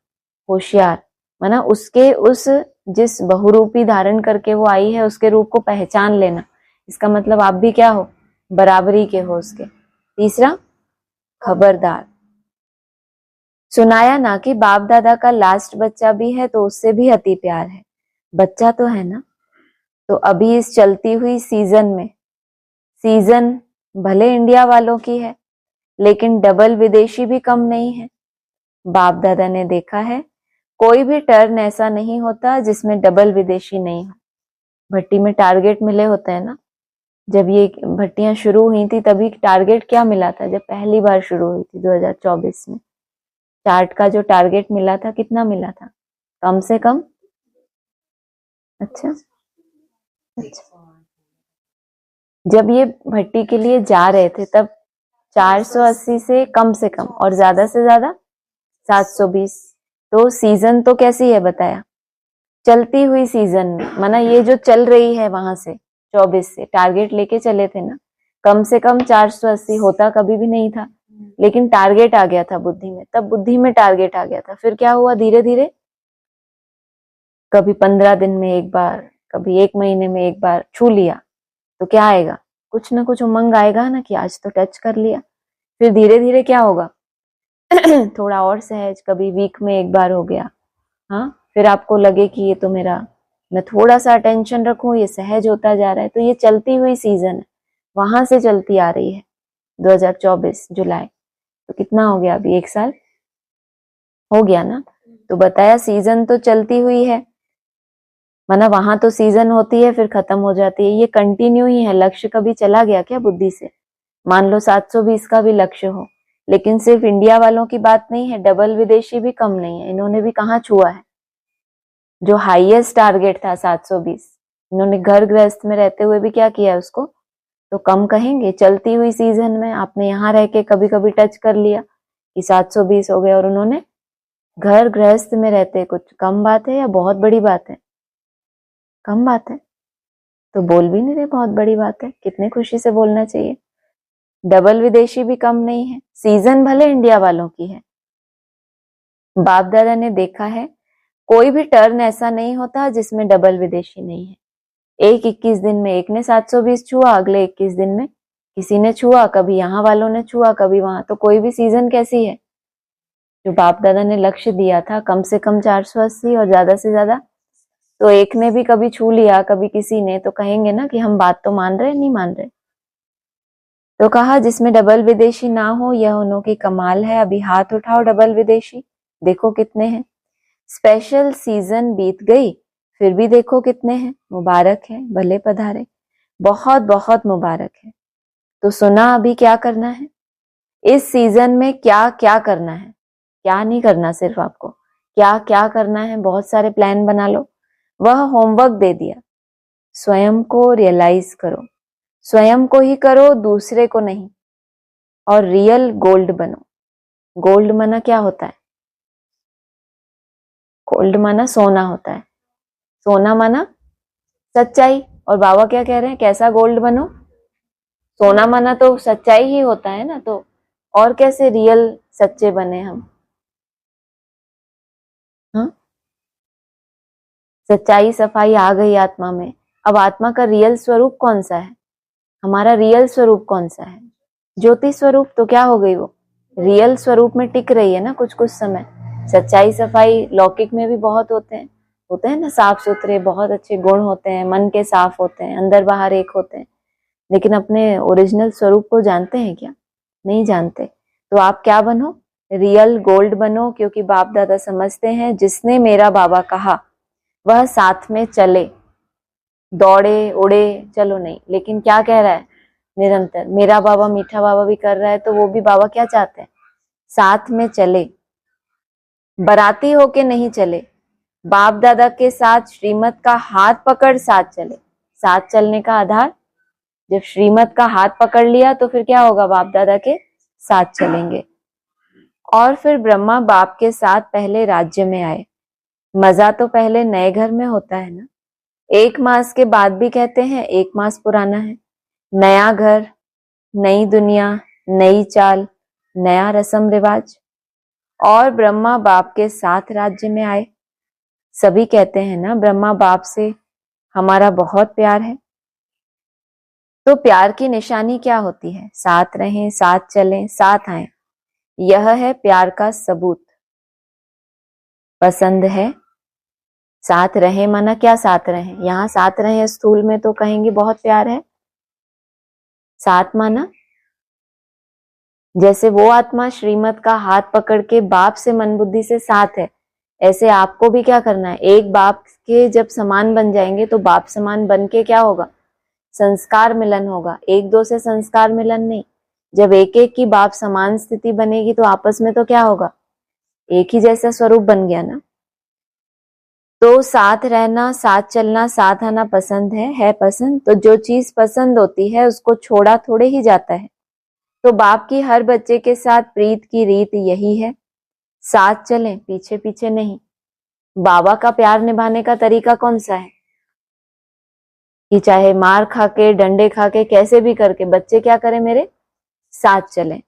होशियार, माना उसके उस जिस बहुरूपी धारण करके वो आई है उसके रूप को पहचान लेना, इसका मतलब आप भी क्या हो, बराबरी के हो उसके। तीसरा, खबरदार। सुनाया ना कि बाप दादा का लास्ट बच्चा भी है तो उससे भी अति प्यार है, बच्चा तो है ना। तो अभी इस चलती हुई सीजन में, सीजन भले इंडिया वालों की है लेकिन डबल विदेशी भी कम नहीं है। बाप दादा ने देखा है कोई भी टर्न ऐसा नहीं होता जिसमें डबल विदेशी नहीं हो। भट्टी में टारगेट मिले होते हैं ना, जब ये भट्टियां शुरू हुई थी तभी टारगेट क्या मिला था, जब पहली बार शुरू हुई थी 2024 में, चार्ट का जो टारगेट मिला था कितना मिला था, कम से कम। अच्छा, जब ये भट्टी के लिए जा रहे थे तब 480 से कम और ज्यादा से ज्यादा 720। तो सीजन तो कैसी है बताया, चलती हुई सीजन में, माना ये जो चल रही है वहां से 24 से टारगेट लेके चले थे ना, कम से कम 480 होता कभी भी नहीं था, लेकिन टारगेट आ गया था बुद्धि में, तब बुद्धि में टारगेट आ गया था। फिर क्या हुआ, धीरे धीरे कभी 15 दिन में एक बार, कभी 1 महीने में एक बार छू लिया तो क्या आएगा, कुछ ना कुछ उमंग आएगा ना कि आज तो टच कर लिया। फिर धीरे धीरे क्या होगा थोड़ा और सहज, कभी वीक में एक बार हो गया। हाँ, फिर आपको लगे कि ये तो मेरा, मैं थोड़ा सा अटेंशन रखूं, ये सहज होता जा रहा है। तो ये चलती हुई सीजन है, वहां से चलती आ रही है 2024 जुलाई। तो कितना हो गया, अभी 1 साल हो गया ना। तो बताया सीजन तो चलती हुई है, माना वहां तो सीजन होती है फिर खत्म हो जाती है, ये कंटिन्यू ही है। लक्ष्य कभी चला गया क्या बुद्धि से, मान लो 720 का भी लक्ष्य हो, लेकिन सिर्फ इंडिया वालों की बात नहीं है, डबल विदेशी भी कम नहीं है, इन्होंने भी कहाँ छुआ है। जो हाईएस्ट टारगेट था 720, इन्होंने घर गृहस्थ में रहते हुए भी क्या किया उसको, तो कम कहेंगे। चलती हुई सीजन में आपने यहाँ रह के कभी कभी टच कर लिया कि 720 हो गए, और उन्होंने घर गृहस्थ में रहते, कुछ कम बात है या बहुत बड़ी बात है, कम बात है। तो बोल भी नहीं रहे बहुत बड़ी बात है, कितने खुशी से बोलना चाहिए। डबल विदेशी भी कम नहीं है, सीजन भले इंडिया वालों की है। बाप दादा ने देखा है कोई भी टर्न ऐसा नहीं होता जिसमें डबल विदेशी नहीं है। एक 21 दिन में एक ने 720 छुआ, अगले 21 दिन में किसी ने छुआ, कभी यहाँ वालों ने छुआ कभी वहां। तो कोई भी सीजन कैसी है, जो बाप दादा ने लक्ष्य दिया था कम से कम 480 और ज्यादा से ज्यादा, तो एक ने भी कभी छू लिया कभी किसी ने, तो कहेंगे ना कि हम बात तो मान रहे नहीं मान रहे। तो कहा जिसमें डबल विदेशी ना हो यह उन्हों की कमाल है। अभी हाथ उठाओ डबल विदेशी, देखो कितने हैं। स्पेशल सीजन बीत गई फिर भी देखो कितने हैं। मुबारक है, भले पधारे, बहुत बहुत मुबारक है। तो सुना अभी क्या करना है इस सीजन में, क्या क्या करना है, क्या नहीं करना, सिर्फ आपको क्या क्या करना है, बहुत सारे प्लान बना लो। वह होमवर्क दे दिया, स्वयं को रियलाइज करो, स्वयं को ही करो, दूसरे को नहीं। और रियल गोल्ड बनो। गोल्ड माना क्या होता है, गोल्ड माना सोना होता है, सोना माना सच्चाई। और बाबा क्या कह रहे हैं, कैसा गोल्ड बनो, सोना माना तो सच्चाई ही होता है ना, तो और कैसे रियल सच्चे बने हम। हाँ, सच्चाई सफाई आ गई आत्मा में। अब आत्मा का रियल स्वरूप कौन सा है, हमारा रियल स्वरूप कौन सा है, ज्योति स्वरूप। तो क्या हो गई, वो रियल स्वरूप में टिक रही है ना कुछ कुछ समय। सच्चाई सफाई लौकिक में भी बहुत होते हैं ना, साफ सुथरे, बहुत अच्छे गुण होते हैं, मन के साफ होते हैं, अंदर बाहर एक होते हैं, लेकिन अपने ओरिजिनल स्वरूप को जानते हैं क्या, नहीं जानते। तो आप क्या बनो, रियल गोल्ड बनो, क्योंकि बाप दादा समझते हैं जिसने मेरा बाबा कहा वह साथ में चले, दौड़े उड़े चलो नहीं, लेकिन क्या कह रहा है निरंतर, मेरा बाबा मीठा बाबा भी कर रहा है, तो वो भी बाबा क्या चाहते हैं, साथ में चले, बराती होके नहीं चले, बाप दादा के साथ श्रीमत का हाथ पकड़ साथ चले। साथ चलने का आधार, जब श्रीमत का हाथ पकड़ लिया तो फिर क्या होगा, बाप दादा के साथ चलेंगे। और फिर ब्रह्मा बाप के साथ पहले राज्य में आए। मजा तो पहले नए घर में होता है ना, 1 मास के बाद भी कहते हैं 1 मास पुराना है। नया घर, नई दुनिया, नई चाल, नया रस्म रिवाज। और ब्रह्मा बाप के साथ राज्य में आए। सभी कहते हैं ना ब्रह्मा बाप से हमारा बहुत प्यार है। तो प्यार की निशानी क्या होती है? साथ रहें, साथ चलें, साथ आएं। यह है प्यार का सबूत। पसंद है, साथ रहें माना क्या साथ रहें? यहाँ साथ रहें स्थूल में तो कहेंगे बहुत प्यार है। साथ माना जैसे वो आत्मा श्रीमत का हाथ पकड़ के बाप से मन बुद्धि से साथ है, ऐसे आपको भी क्या करना है? एक बाप के जब समान बन जाएंगे तो बाप समान बन के क्या होगा? संस्कार मिलन होगा। एक दो से संस्कार मिलन नहीं। जब एक एक की बाप समान स्थिति बनेगी तो आपस में तो क्या होगा? एक ही जैसा स्वरूप बन गया ना। तो साथ रहना, साथ चलना, साथ आना पसंद है पसंद। तो जो चीज पसंद होती है उसको छोड़ा थोड़े ही जाता है। तो बाप की हर बच्चे के साथ प्रीत की रीत यही है, साथ चलें, पीछे पीछे नहीं। बाबा का प्यार निभाने का तरीका कौन सा है कि चाहे मार खा के, डंडे खा के, कैसे भी करके बच्चे क्या करें मेरे? साथ चलें।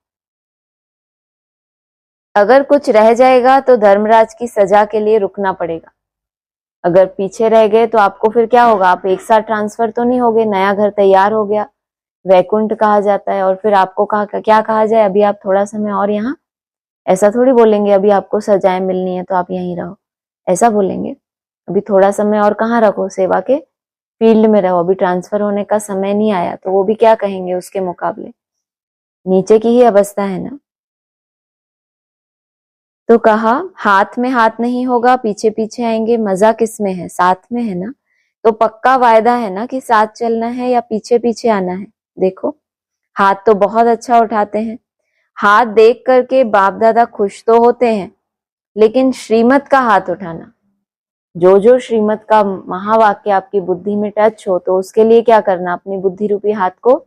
अगर कुछ रह जाएगा तो धर्मराज की सजा के लिए रुकना पड़ेगा। अगर पीछे रह गए तो आपको फिर क्या होगा? आप एक साथ ट्रांसफर तो नहीं हो गए, नया घर तैयार हो गया, वैकुंठ कहा जाता है, और फिर आपको क्या कहा जाए? अभी आप थोड़ा समय और यहाँ, ऐसा थोड़ी बोलेंगे अभी आपको सजाएं मिलनी है तो आप यहीं रहो, ऐसा बोलेंगे? अभी थोड़ा समय और कहाँ रखो, सेवा के फील्ड में रहो, अभी ट्रांसफर होने का समय नहीं आया। तो वो भी क्या कहेंगे उसके मुकाबले? नीचे की ही अवस्था है ना। तो कहा हाथ में हाथ नहीं होगा, पीछे पीछे आएंगे। मजा किस में है? साथ में है ना। तो पक्का वायदा है ना कि साथ चलना है या पीछे पीछे आना है? देखो हाथ तो बहुत अच्छा उठाते हैं। हाथ देख करके बाप दादा खुश तो होते हैं, लेकिन श्रीमत का हाथ उठाना, जो जो श्रीमत का महावाक्य आपकी बुद्धि में टच हो, तो उसके लिए क्या करना? अपनी बुद्धि रूपी हाथ को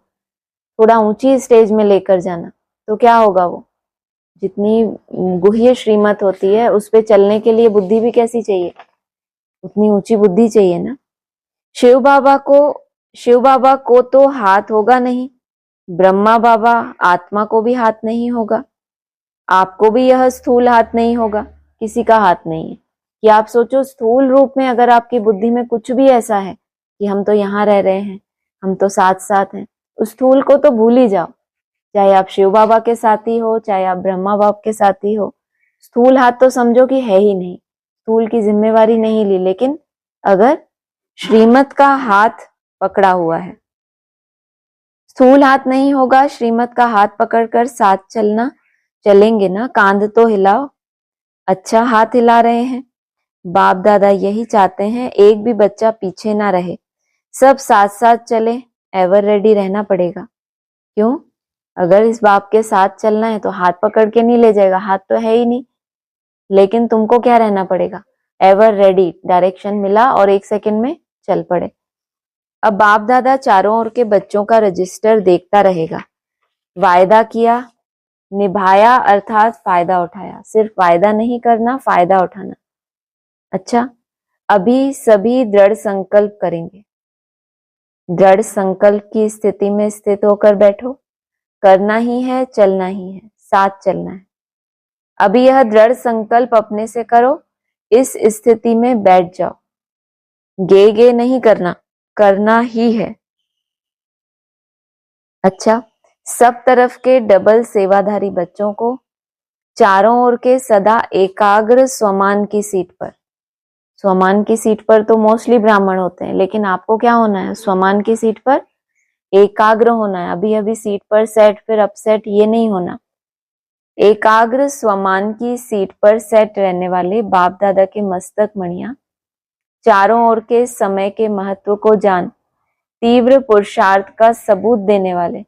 थोड़ा ऊंची स्टेज में लेकर जाना। तो क्या होगा? वो जितनी गुह्य श्रीमत होती है उस पे चलने के लिए बुद्धि भी कैसी चाहिए? उतनी ऊंची बुद्धि चाहिए ना। शिव बाबा को तो हाथ होगा नहीं, ब्रह्मा बाबा आत्मा को भी हाथ नहीं होगा, आपको भी यह स्थूल हाथ नहीं होगा, किसी का हाथ नहीं है। कि आप सोचो स्थूल रूप में अगर आपकी बुद्धि में कुछ भी ऐसा है कि हम तो यहाँ रह रहे हैं, हम तो साथ साथ हैं, उस स्थूल को तो भूल ही जाओ। चाहे आप शिव बाबा के साथी हो, चाहे आप ब्रह्मा बाप के साथी हो, स्थूल हाथ तो समझो कि है ही नहीं, स्थूल की जिम्मेवारी नहीं ली। लेकिन अगर श्रीमत का हाथ पकड़ा हुआ है, स्थूल हाथ नहीं होगा, श्रीमत का हाथ पकड़कर साथ चलेंगे ना। कांध तो हिलाओ, अच्छा हाथ हिला रहे हैं। बाप दादा यही चाहते हैं, एक भी बच्चा पीछे ना रहे, सब साथ साथ चले। एवर रेडी रहना पड़ेगा। क्यों? अगर इस बाप के साथ चलना है तो हाथ पकड़ के नहीं ले जाएगा, हाथ तो है ही नहीं। लेकिन तुमको क्या रहना पड़ेगा? Ever ready. डायरेक्शन मिला और 1 सेकंड में चल पड़े। अब बाप दादा चारों ओर के बच्चों का रजिस्टर देखता रहेगा। वायदा किया, निभाया, अर्थात फायदा उठाया। सिर्फ वायदा नहीं करना, फायदा उठाना। अच्छा, अभी सभी दृढ़ संकल्प करेंगे। दृढ़ संकल्प की स्थिति में स्थित होकर बैठो। करना ही है, चलना ही है, साथ चलना है। अभी यह दृढ़ संकल्प अपने से करो, इस स्थिति में बैठ जाओ। गे नहीं करना, करना ही है। अच्छा, सब तरफ के डबल सेवाधारी बच्चों को चारों ओर के सदा एकाग्र स्वमान की सीट पर, स्वमान की सीट पर तो मोस्टली ब्राह्मण होते हैं, लेकिन आपको क्या होना है? स्वमान की सीट पर एकाग्र होना है। अभी अभी सीट पर सेट फिर अपसेट ये नहीं होना। एकाग्र स्वमान की सीट पर सेट रहने वाले बाप दादा के मस्तक मणियां, चारों ओर के समय के महत्व को जान तीव्र पुरुषार्थ का सबूत देने वाले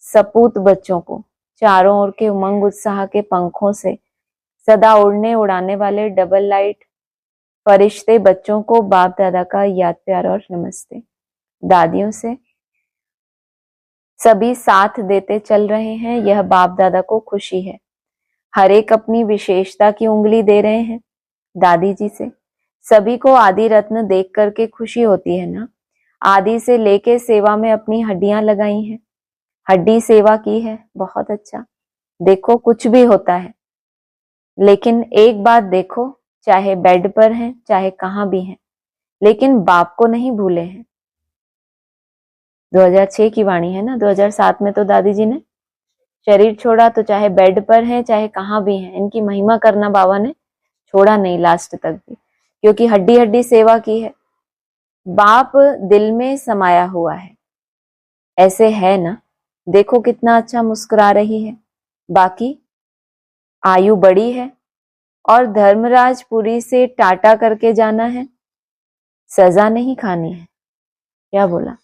सपूत बच्चों को, चारों ओर के उमंग उत्साह के पंखों से सदा उड़ाने वाले डबल लाइट फरिश्ते बच्चों को बाप दादा का याद प्यार और नमस्ते। दादियों से सभी साथ देते चल रहे हैं, यह बाप दादा को खुशी है। हर एक अपनी विशेषता की उंगली दे रहे हैं दादी जी से। सभी को आदि रत्न देख करके खुशी होती है ना। आदि से लेके सेवा में अपनी हड्डियां लगाई हैं, हड्डी सेवा की है, बहुत अच्छा। देखो कुछ भी होता है, लेकिन एक बात देखो, चाहे बेड पर हैं, चाहे कहां भी हैं, लेकिन बाप को नहीं भूले हैं। 2006 की वाणी है ना, 2007 में तो दादी जी ने शरीर छोड़ा, तो चाहे बेड पर हैं, चाहे कहां भी हैं, इनकी महिमा करना बाबा ने छोड़ा नहीं लास्ट तक भी, क्योंकि हड्डी हड्डी सेवा की है। बाप दिल में समाया हुआ है, ऐसे है ना, देखो कितना अच्छा मुस्कुरा रही है। बाकी आयु बड़ी है और धर्मराजपुरी से टाटा करके जाना है, सजा नहीं खानी है। क्या बोला?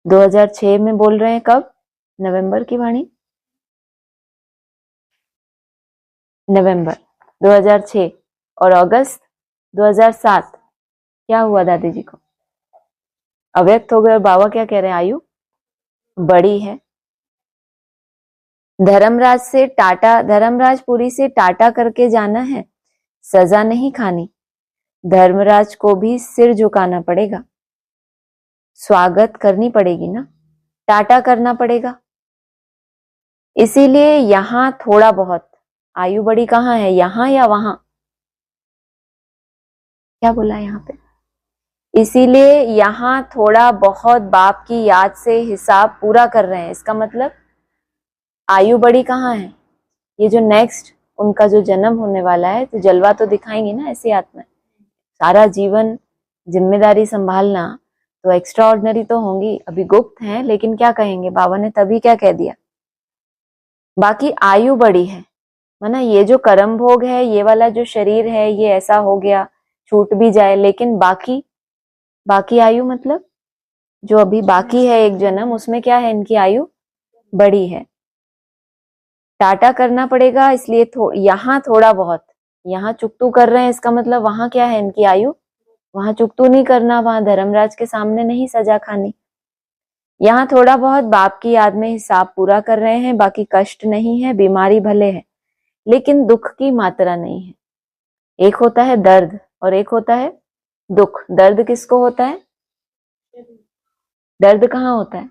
2006 में बोल रहे हैं, कब? नवंबर की वाणी, नवंबर 2006 और अगस्त 2007। क्या हुआ दादी जी को? अव्यक्त हो गए। और बाबा क्या कह रहे हैं? आयु बड़ी है। धर्मराजपुरी से टाटा करके जाना है, सजा नहीं खानी। धर्मराज को भी सिर झुकाना पड़ेगा, स्वागत करनी पड़ेगी ना, टाटा करना पड़ेगा। इसीलिए यहां थोड़ा बहुत, आयु बड़ी कहाँ है, यहां या वहां? क्या बोला यहाँ पे? इसीलिए यहां थोड़ा बहुत बाप की याद से हिसाब पूरा कर रहे हैं। इसका मतलब आयु बड़ी कहाँ है? ये जो नेक्स्ट उनका जो जन्म होने वाला है, तो जलवा तो दिखाएंगे ना ऐसी आत्मा। सारा जीवन जिम्मेदारी संभालना, तो एक्स्ट्रा ऑर्डिनरी तो होंगी, अभी गुप्त हैं, लेकिन क्या कहेंगे बाबा ने तभी क्या कह दिया? बाकी आयु बड़ी है, माना ये जो कर्म भोग है, ये वाला जो शरीर है, ये ऐसा हो गया, छूट भी जाए, लेकिन बाकी आयु मतलब जो अभी बाकी है एक जन्म, उसमें क्या है? इनकी आयु बड़ी है, टाटा करना पड़ेगा। इसलिए यहाँ थोड़ा बहुत, यहाँ चुकतू कर रहे हैं, इसका मतलब वहां क्या है? इनकी आयु, वहां चुकतू नहीं करना, वहां धर्मराज के सामने नहीं सजा खानी। यहाँ थोड़ा बहुत बाप की याद में हिसाब पूरा कर रहे हैं, बाकी कष्ट नहीं है, बीमारी भले है, लेकिन दुख की मात्रा नहीं है। एक होता है दर्द और एक होता है दुख। दर्द किसको होता है? दर्द कहाँ होता है?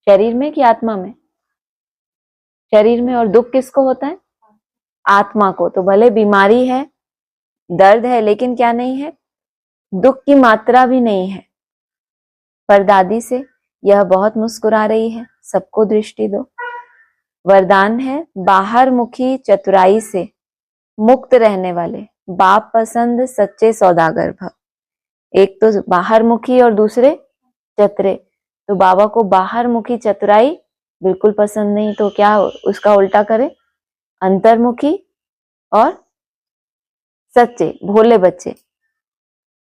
शरीर में कि आत्मा में? शरीर में। और दुख किसको होता है? आत्मा को। तो भले बीमारी है, दर्द है, लेकिन क्या नहीं है? दुख की मात्रा भी नहीं है। पर दादी से यह बहुत मुस्कुरा रही है, सबको दृष्टि दो। वरदान है बाहर मुखी चतुराई से मुक्त रहने वाले, बाप पसंद सच्चे सौदागर भव। एक तो बाहर मुखी और दूसरे चतुरे। तो बाबा को बाहर मुखी चतुराई बिल्कुल पसंद नहीं, तो क्या उसका उल्टा करे? अंतर्मुखी और सच्चे भोले बच्चे।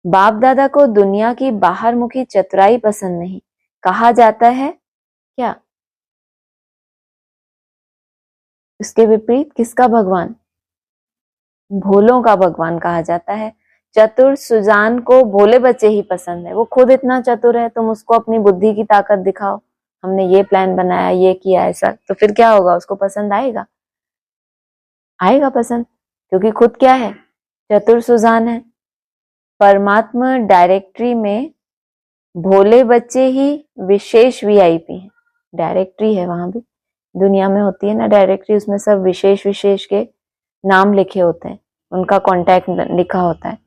बाप दादा को दुनिया की बाहर मुखी चतुराई पसंद नहीं, कहा जाता है क्या? इसके विपरीत किसका भगवान? भोलों का भगवान कहा जाता है। चतुर सुजान को भोले बच्चे ही पसंद है। वो खुद इतना चतुर है, तुम उसको अपनी बुद्धि की ताकत दिखाओ, हमने ये प्लान बनाया, ये किया, ऐसा, तो फिर क्या होगा? उसको पसंद आएगा? आएगा पसंद, क्योंकि खुद क्या है? चतुर सुजान है। परमात्मा डायरेक्टरी में भोले बच्चे ही विशेष वीआईपी हैं। डायरेक्टरी है, वहां भी दुनिया में होती है ना डायरेक्टरी, उसमें सब विशेष विशेष के नाम लिखे होते हैं, उनका कांटेक्ट लिखा होता है,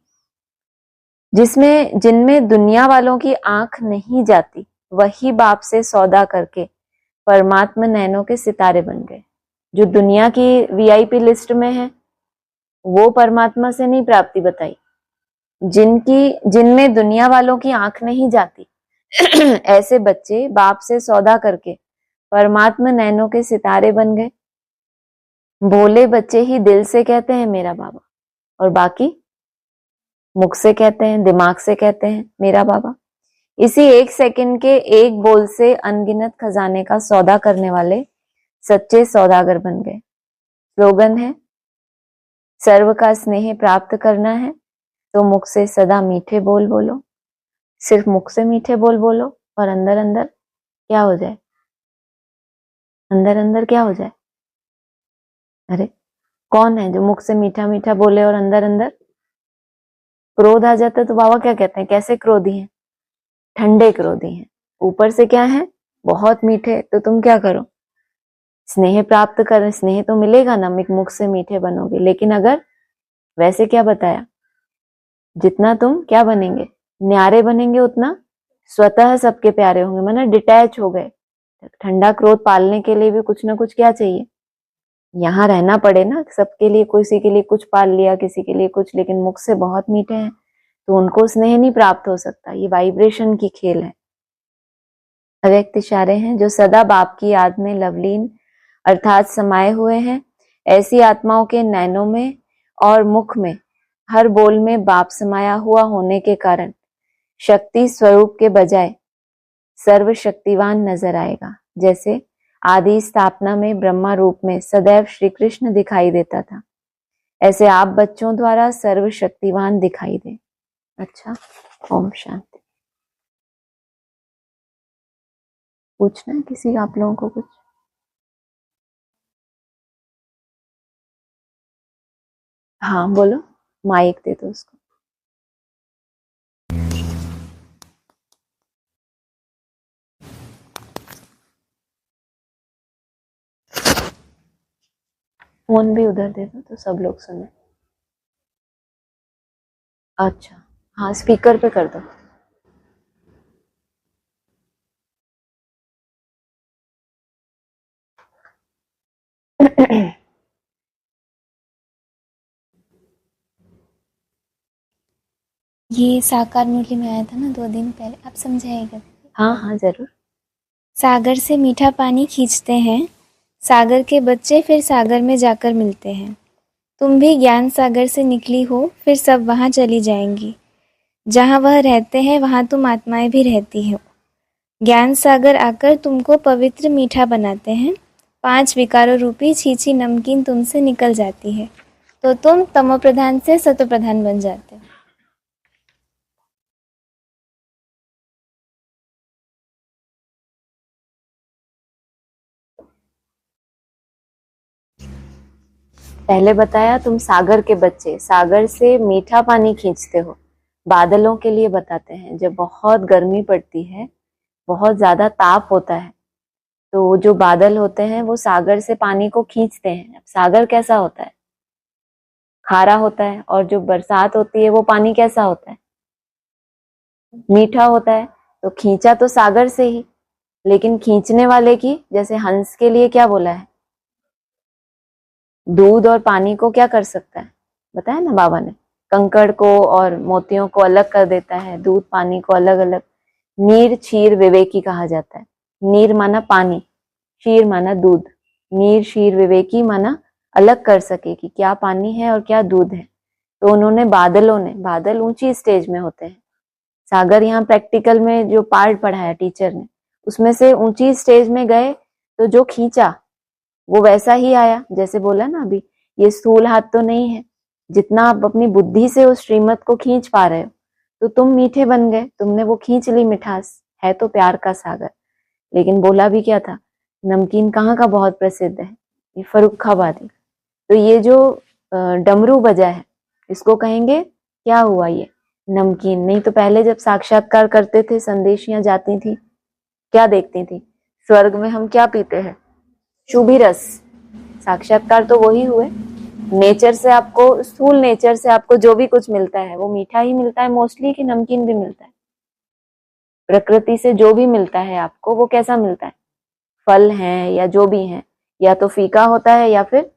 जिनमें दुनिया वालों की आंख नहीं जाती, वही बाप से सौदा करके परमात्मा नैनों के सितारे बन गए। जो दुनिया की वीआईपी लिस्ट में है, वो परमात्मा से नहीं प्राप्ति बताई। जिनमें दुनिया वालों की आंख नहीं जाती ऐसे बच्चे बाप से सौदा करके परमात्मा नैनों के सितारे बन गए। भोले बच्चे ही दिल से कहते हैं मेरा बाबा, और बाकी मुख से कहते हैं, दिमाग से कहते हैं मेरा बाबा। इसी एक सेकंड के एक बोल से अनगिनत खजाने का सौदा करने वाले सच्चे सौदागर बन गए। स्लोगन है, सर्व का स्नेह प्राप्त करना है तो मुख से सदा मीठे बोल बोलो। सिर्फ मुख से मीठे बोल बोलो और अंदर अंदर क्या हो जाए? अंदर अंदर क्या हो जाए? अरे कौन है जो मुख से मीठा मीठा बोले और अंदर अंदर क्रोध आ जाता है? तो बाबा क्या कहते हैं, कैसे क्रोधी हैं? ठंडे क्रोधी हैं। ऊपर से क्या है? बहुत मीठे। तो तुम क्या करो? स्नेह प्राप्त कर, स्नेह तो मिलेगा ना, मुख से मीठे बनोगे, लेकिन अगर वैसे क्या बताया, जितना तुम क्या बनेंगे, न्यारे बनेंगे, उतना स्वतः सबके प्यारे होंगे, माना डिटैच हो गए। ठंडा क्रोध पालने के लिए भी कुछ ना कुछ क्या चाहिए, यहाँ रहना पड़े ना सबके लिए, किसी के लिए कुछ पाल लिया, किसी के लिए कुछ, लेकिन मुख से बहुत मीठे हैं तो उनको स्नेह नहीं प्राप्त हो सकता। ये वाइब्रेशन की खेल है। अव्यक्त इशारे हैं जो सदा बाप की याद में लवलीन अर्थात समाये हुए हैं। ऐसी आत्माओं के नैनों में और मुख में, हर बोल में बाप समाया हुआ होने के कारण शक्ति स्वरूप के बजाय सर्वशक्तिवान नजर आएगा। जैसे आदि स्थापना में ब्रह्मा रूप में सदैव श्री कृष्ण दिखाई देता था, ऐसे आप बच्चों द्वारा सर्वशक्तिवान दिखाई दे। अच्छा, ओम शांति। पूछना है किसी आप लोगों को कुछ? हाँ बोलो, माइक दे दो उसको। फोन भी उधर दे दो तो सब लोग सुने। अच्छा, हाँ स्पीकर पे कर दो। ये साकार मुरली में आया था ना 2 दिन पहले, आप समझाइएगा। हाँ हाँ जरूर। सागर से मीठा पानी खींचते हैं, सागर के बच्चे फिर सागर में जाकर मिलते हैं। तुम भी ज्ञान सागर से निकली हो, फिर सब वहाँ चली जाएंगी। जहाँ वह रहते हैं वहाँ तुम आत्माएं भी रहती हो। ज्ञान सागर आकर तुमको पवित्र मीठा बनाते हैं। 5 विकारों रूपी छीछी नमकीन तुमसे निकल जाती है, तो तुम तमो प्रधान से सतो प्रधान बन जाते हो। पहले बताया तुम सागर के बच्चे, सागर से मीठा पानी खींचते हो। बादलों के लिए बताते हैं, जब बहुत गर्मी पड़ती है, बहुत ज्यादा ताप होता है, तो जो बादल होते हैं वो सागर से पानी को खींचते हैं। सागर कैसा होता है, खारा होता है, और जो बरसात होती है वो पानी कैसा होता है, मीठा होता है। तो खींचा तो सागर से ही, लेकिन खींचने वाले की, जैसे हंस के लिए क्या बोला है, दूध और पानी को क्या कर सकता है, बताया ना बाबा ने, कंकड़ को और मोतियों को अलग कर देता है, दूध पानी को अलग अलग। नीर क्षीर विवेकी कहा जाता है। नीर माना पानी, क्षीर माना दूध। नीर क्षीर विवेकी माना अलग कर सके कि क्या पानी है और क्या दूध है। तो उन्होंने, बादलों ने, बादल ऊंची स्टेज में होते हैं, सागर यहाँ प्रैक्टिकल में जो पार्ट पढ़ाया टीचर ने, उसमें से ऊंची स्टेज में गए तो जो खींचा वो वैसा ही आया। जैसे बोला ना अभी, ये स्थूल हाथ तो नहीं है, जितना आप अपनी बुद्धि से उस श्रीमत को खींच पा रहे हो, तो तुम मीठे बन गए, तुमने वो खींच ली मिठास, है तो प्यार का सागर। लेकिन बोला भी क्या था, नमकीन कहाँ का बहुत प्रसिद्ध है, ये फर्रुखाबादी। तो ये जो डमरू बजा है, इसको कहेंगे क्या हुआ, ये नमकीन। नहीं तो पहले जब साक्षात्कार करते थे, संदेशियां जाती थी, क्या देखती थी, स्वर्ग में हम क्या पीते हैं, शुभी रस। साक्षात्कार तो वही हुए। नेचर से आपको, स्थूल नेचर से आपको जो भी कुछ मिलता है वो मीठा ही मिलता है मोस्टली, कि नमकीन भी मिलता है। प्रकृति से जो भी मिलता है आपको, वो कैसा मिलता है, फल है या जो भी है, या तो फीका होता है या फिर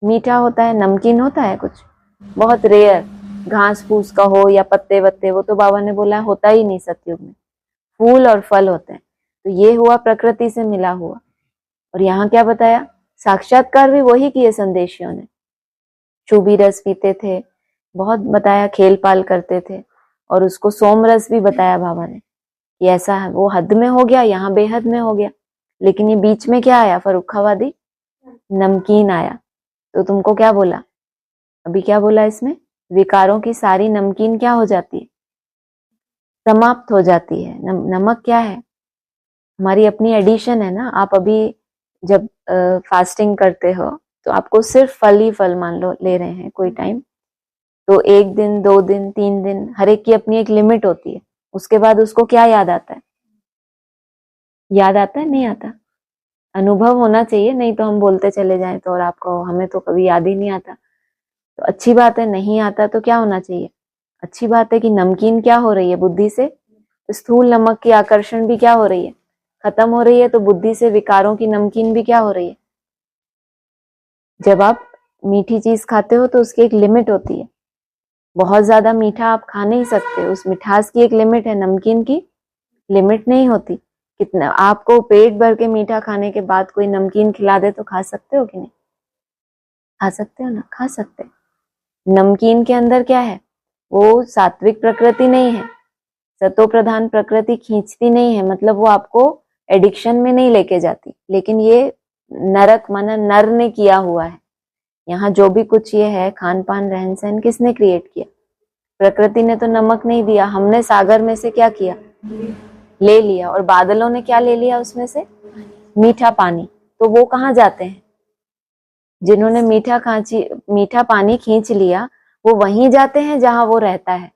मीठा होता है, नमकीन होता है कुछ बहुत रेयर, घास फूस का हो या पत्ते वत्ते, वो तो बाबा ने बोला होता ही नहीं सतयुग में। फूल और फल होते हैं। तो ये हुआ प्रकृति से मिला हुआ। और यहाँ क्या बताया, साक्षात्कार भी वही किए संदेशियों ने। चूबी रस पीते थे, बहुत बताया, खेल पाल करते थे, और उसको सोम रस भी बताया बाबा ने कि ऐसा है, वो हद में हो गया, यहाँ बेहद में हो गया। लेकिन ये बीच में क्या आया, फर्रुखाबादी नमकीन आया। तो तुमको क्या बोला, अभी क्या बोला इसमें, विकारों की सारी नमकीन क्या हो जाती है, समाप्त हो जाती है। नमक क्या है, हमारी अपनी एडिशन है ना। आप अभी जब फास्टिंग करते हो तो आपको सिर्फ फल ही फल मान लो ले रहे हैं कोई टाइम, तो 1 दिन 2 दिन 3 दिन, हर एक की अपनी एक लिमिट होती है। उसके बाद उसको क्या याद आता है, याद आता है नहीं आता, अनुभव होना चाहिए, नहीं तो हम बोलते चले जाएं तो, और आपको, हमें तो कभी याद ही नहीं आता। तो अच्छी बात है, नहीं आता तो क्या होना चाहिए? अच्छी बात है कि नमकीन क्या हो रही है बुद्धि से, स्थूल नमक की आकर्षण भी क्या हो रही है? खत्म हो रही है। तो बुद्धि से विकारों की नमकीन भी क्या हो रही है? जब आप मीठी चीज खाते हो तो उसकी एक लिमिट होती है। बहुत ज्यादा मीठा आप खा नहीं सकते, उस मिठास की एक लिमिट है, नमकीन की लिमिट नहीं होती। कितना आपको पेट भर के मीठा खाने के बाद कोई नमकीन खिला दे तो खा सकते हो कि नहीं? खा सकते हो ना? खा सकते। नमकीन के अंदर क्या है? वो सात्विक प्रकृति नहीं है, सतो प्रधान प्रकृति खींचती नहीं है, मतलब वो आपको एडिक्शन में नहीं लेके जाती। लेकिन ये नरक माना नर ने किया हुआ है। यहाँ जो भी कुछ ये है, खान पान रहन सहन, किसने क्रिएट किया? प्रकृति ने तो नमक नहीं दिया, हमने सागर में से क्या किया? ले लिया। और बादलों ने क्या ले लिया उसमें से? मीठा पानी। तो वो कहाँ जाते हैं? जिन्होंने मीठा पानी खींच लिया, वो वहीं जाते हैं जहां वो रहता है।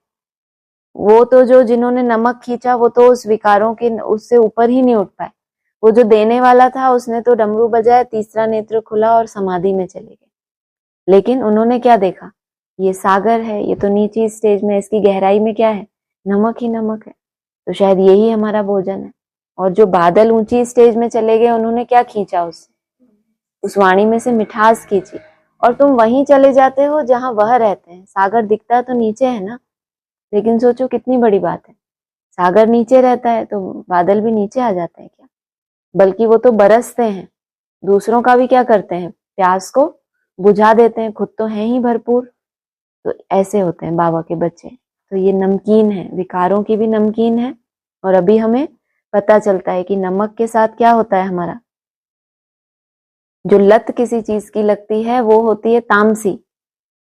वो तो जो जिन्होंने नमक खींचा वो तो उस विकारों के उससे ऊपर ही नहीं उठ पाए। वो जो देने वाला था उसने तो डमरू बजाया, तीसरा नेत्र खुला और समाधि में चले गए। लेकिन उन्होंने क्या देखा? ये सागर है, ये तो नीची स्टेज में, इसकी गहराई में क्या है? नमक ही नमक है। तो शायद यही हमारा भोजन है। और जो बादल ऊंची स्टेज में चले गए, उन्होंने क्या खींचा? उस वाणी में से मिठास खींची। और तुम वहीं चले जाते हो जहां वह रहते हैं। सागर दिखता तो नीचे है ना, लेकिन सोचो कितनी बड़ी बात है, सागर नीचे रहता है तो बादल भी नीचे आ जाते हैं क्या? बल्कि वो तो बरसते हैं, दूसरों का भी क्या करते हैं? प्यास को बुझा देते हैं, खुद तो हैं ही भरपूर। तो ऐसे होते हैं बाबा के बच्चे। तो ये नमकीन है, विकारों की भी नमकीन है। और अभी हमें पता चलता है कि नमक के साथ क्या होता है हमारा। जो लत किसी चीज की लगती है वो होती है तामसी,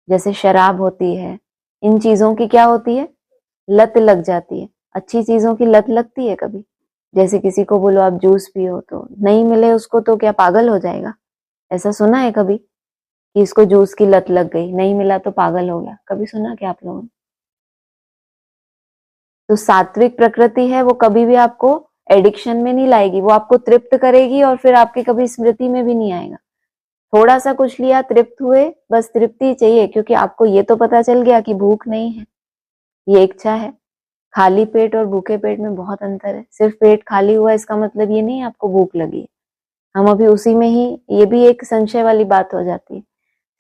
जैसे शराब होती है। इन चीजों की क्या होती है? लत लग जाती है। अच्छी चीजों की लत लगती है कभी? जैसे किसी को बोलो आप जूस पियो, तो नहीं मिले उसको तो क्या पागल हो जाएगा? ऐसा सुना है कभी कि इसको जूस की लत लग गई, नहीं मिला तो पागल हो गया? कभी सुना क्या आप लोगों ने? तो सात्विक प्रकृति है, वो कभी भी आपको एडिक्शन में नहीं लाएगी, वो आपको तृप्त करेगी और फिर आपकी कभी स्मृति में भी नहीं आएगा। थोड़ा सा कुछ लिया, तृप्त हुए, बस तृप्ति चाहिए, क्योंकि आपको ये तो पता चल गया कि भूख नहीं है, ये इच्छा है। खाली पेट और भूखे पेट में बहुत अंतर है। सिर्फ पेट खाली हुआ इसका मतलब ये नहीं आपको भूख लगी। हम अभी उसी में ही, ये भी एक संशय वाली बात हो जाती है।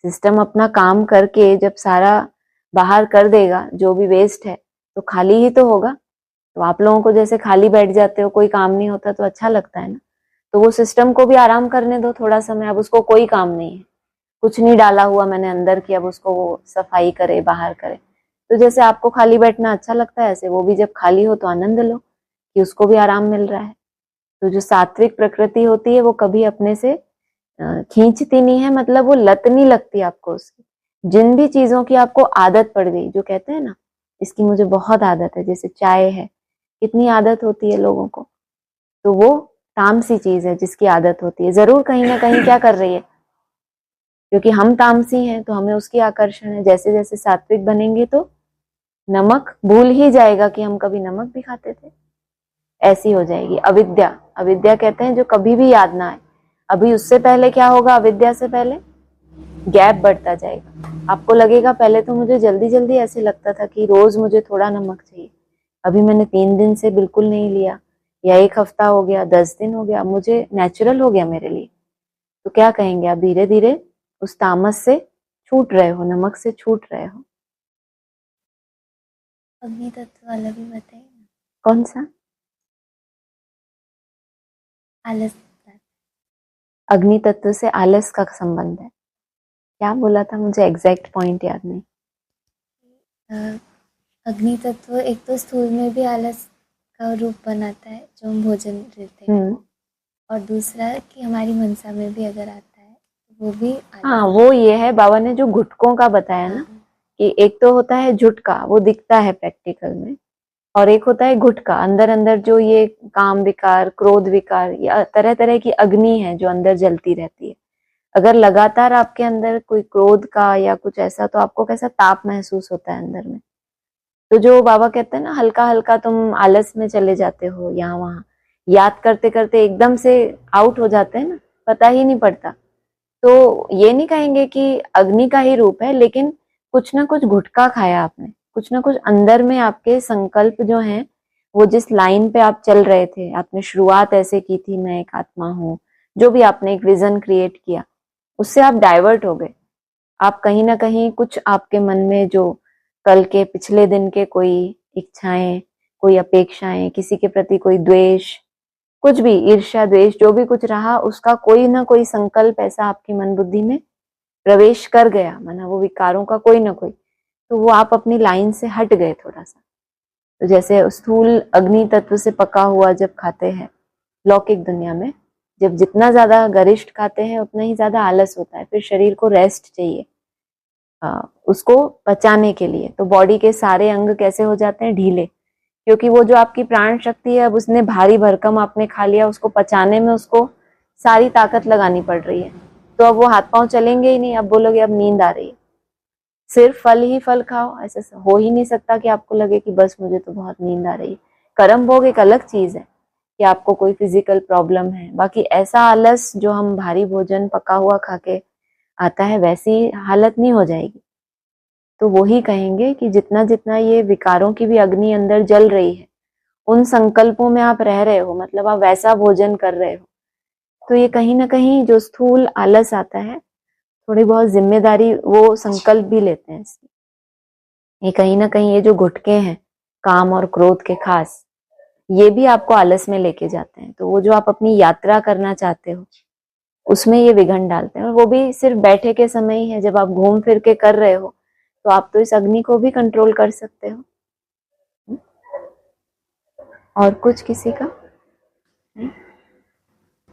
सिस्टम अपना काम करके जब सारा बाहर कर देगा, जो भी वेस्ट है, तो खाली ही तो होगा। तो आप लोगों को जैसे खाली बैठ जाते हो, कोई काम नहीं होता तो अच्छा लगता है ना। तो वो सिस्टम को भी आराम करने दो थोड़ा समय। अब उसको कोई काम नहीं है, कुछ नहीं डाला हुआ मैंने अंदर की, अब उसको वो सफाई करे, बाहर करे। तो जैसे आपको खाली बैठना अच्छा लगता है, ऐसे वो भी जब खाली हो तो आनंद लो कि उसको भी आराम मिल रहा है। तो जो सात्विक प्रकृति होती है वो कभी अपने से खींचती नहीं है, मतलब वो लत नहीं लगती आपको उसकी। जिन भी चीजों की आपको आदत पड़ गई, जो कहते हैं ना इसकी मुझे बहुत आदत है, जैसे चाय है, कितनी आदत होती है लोगों को, तो वो तामसी चीज है जिसकी आदत होती है। जरूर कहीं ना कहीं क्या कर रही है, क्योंकि हम तामसी हैं तो हमें उसकी आकर्षण है। जैसे जैसे सात्विक बनेंगे तो नमक भूल ही जाएगा कि हम कभी नमक भी खाते थे, ऐसी हो जाएगी अविद्या। अविद्या कहते हैं जो कभी भी याद ना आए। अभी उससे पहले क्या होगा? अविद्या से पहले गैप बढ़ता जाएगा। आपको लगेगा पहले तो मुझे जल्दी जल्दी ऐसे लगता था कि रोज मुझे थोड़ा नमक चाहिए, अभी मैंने 3 दिन से बिल्कुल नहीं लिया, या 1 हफ्ता हो गया, 10 दिन हो गया, मुझे नेचुरल हो गया मेरे लिए। तो क्या कहेंगे? आप धीरे धीरे उस तामस से छूट रहे हो, नमक से छूट रहे हो। अग्नि तत्व वाला भी बताइए ना। कौन सा? आलस। अग्नि तत्व से आलस का संबंध है? क्या बोला था? मुझे एग्जैक्ट पॉइंट याद नहीं। अग्नि तत्व एक तो स्थूल में भी आलस का रूप बनाता है जो हम भोजन लेते हैं, और दूसरा कि हमारी मनसा में भी अगर आता है तो वो भी हाँ, वो ये है बाबा ने जो घुटकों का बताया ना, कि एक तो होता है झुटका, वो दिखता है प्रैक्टिकल में, और एक होता है घुटका, अंदर अंदर जो ये काम विकार, क्रोध विकार, या तरह तरह की अग्नि है जो अंदर जलती रहती है। अगर लगातार आपके अंदर कोई क्रोध का या कुछ ऐसा, तो आपको कैसा ताप महसूस होता है अंदर में। तो जो बाबा कहते हैं ना, हल्का हल्का तुम आलस में चले जाते हो, यहाँ वहां याद करते करते एकदम से आउट हो जाते हैं ना, पता ही नहीं पड़ता। तो ये नहीं कहेंगे कि अग्नि का ही रूप है, लेकिन कुछ ना कुछ गुटखा खाया आपने, कुछ ना कुछ अंदर में आपके संकल्प जो हैं, वो जिस लाइन पे आप चल रहे थे, आपने शुरुआत ऐसे की थी, मैं एक आत्मा हूँ, जो भी आपने एक विजन क्रिएट किया, उससे आप डाइवर्ट हो गए। आप कहीं ना कहीं कुछ आपके मन में जो कल के पिछले दिन के कोई इच्छाएं, कोई अपेक्षाएं, किसी के प्रति कोई द्वेष, कुछ भी ईर्ष्या द्वेष जो भी कुछ रहा, उसका कोई ना कोई संकल्प ऐसा आपकी मन बुद्धि में प्रवेश कर गया, माना वो विकारों का कोई ना कोई, तो वो आप अपनी लाइन से हट गए थोड़ा सा। तो जैसे स्थूल अग्नि तत्व से पका हुआ जब खाते हैं लौकिक दुनिया में, जब जितना ज्यादा गरिष्ठ खाते हैं उतना ही ज्यादा आलस होता है, फिर शरीर को रेस्ट चाहिए उसको पचाने के लिए। तो बॉडी के सारे अंग कैसे हो जाते हैं, ढीले, क्योंकि वो जो आपकी प्राण शक्ति है, अब उसने भारी भरकम आपने खा लिया, उसको पचाने में उसको सारी ताकत लगानी पड़ रही है। तो अब वो हाथ पांव चलेंगे ही नहीं, अब बोलोगे अब नींद आ रही है, सिर्फ फल ही फल खाओ, ऐसा हो ही नहीं सकता कि आपको लगे कि बस मुझे तो बहुत नींद आ रही है। कर्म भोग एक अलग चीज है कि आपको कोई फिजिकल प्रॉब्लम है, बाकी ऐसा आलस जो हम भारी भोजन पका हुआ खा के आता है वैसी हालत नहीं हो जाएगी। तो वो ही कहेंगे कि जितना जितना ये विकारों की भी अग्नि अंदर जल रही है, उन संकल्पों में आप रह रहे हो, मतलब आप वैसा भोजन कर रहे हो, तो ये कहीं ना कहीं जो स्थूल आलस आता है, थोड़ी बहुत जिम्मेदारी वो संकल्प भी लेते हैं इसकी। ये कहीं ना कहीं ये जो गुटके हैं काम और क्रोध के खास, ये भी आपको आलस में लेके जाते हैं। तो वो जो आप अपनी यात्रा करना चाहते हो उसमें ये विघन डालते हैं, और वो भी सिर्फ बैठे के समय ही है। जब आप घूम फिर के कर रहे हो तो आप तो इस अग्नि को भी कंट्रोल कर सकते हो। और कुछ किसी का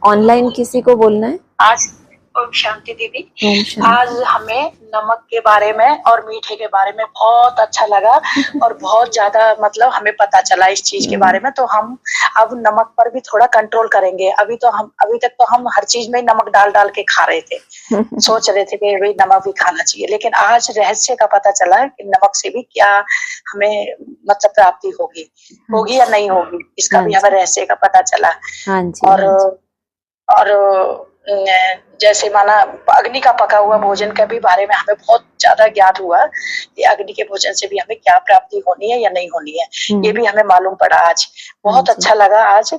ऑनलाइन किसी को बोलना है? आज ओम शांति दीदी, ओम शांति। आज हमें नमक के बारे में और मीठे के बारे में बहुत अच्छा लगा और बहुत ज्यादा मतलब हमें पता चला इस चीज के बारे में। तो हम अब नमक पर भी थोड़ा कंट्रोल करेंगे। अभी तक तो हम हर चीज में नमक डाल डाल के खा रहे थे, सोच रहे थे कि भाई नमक भी खाना चाहिए, लेकिन आज रहस्य का पता चला कि नमक से भी क्या हमें मतलब प्राप्ति होगी या नहीं होगी, इसका भी हमें रहस्य का पता चला। हाँ जी, और जैसे माना अग्नि का पका हुआ भोजन के भी बारे में हमें बहुत ज्यादा ज्ञात हुआ कि अग्नि के भोजन से भी हमें क्या प्राप्ति होनी है या नहीं होनी है, ये भी हमें मालूम पड़ा आज। बहुत अच्छा लगा आज,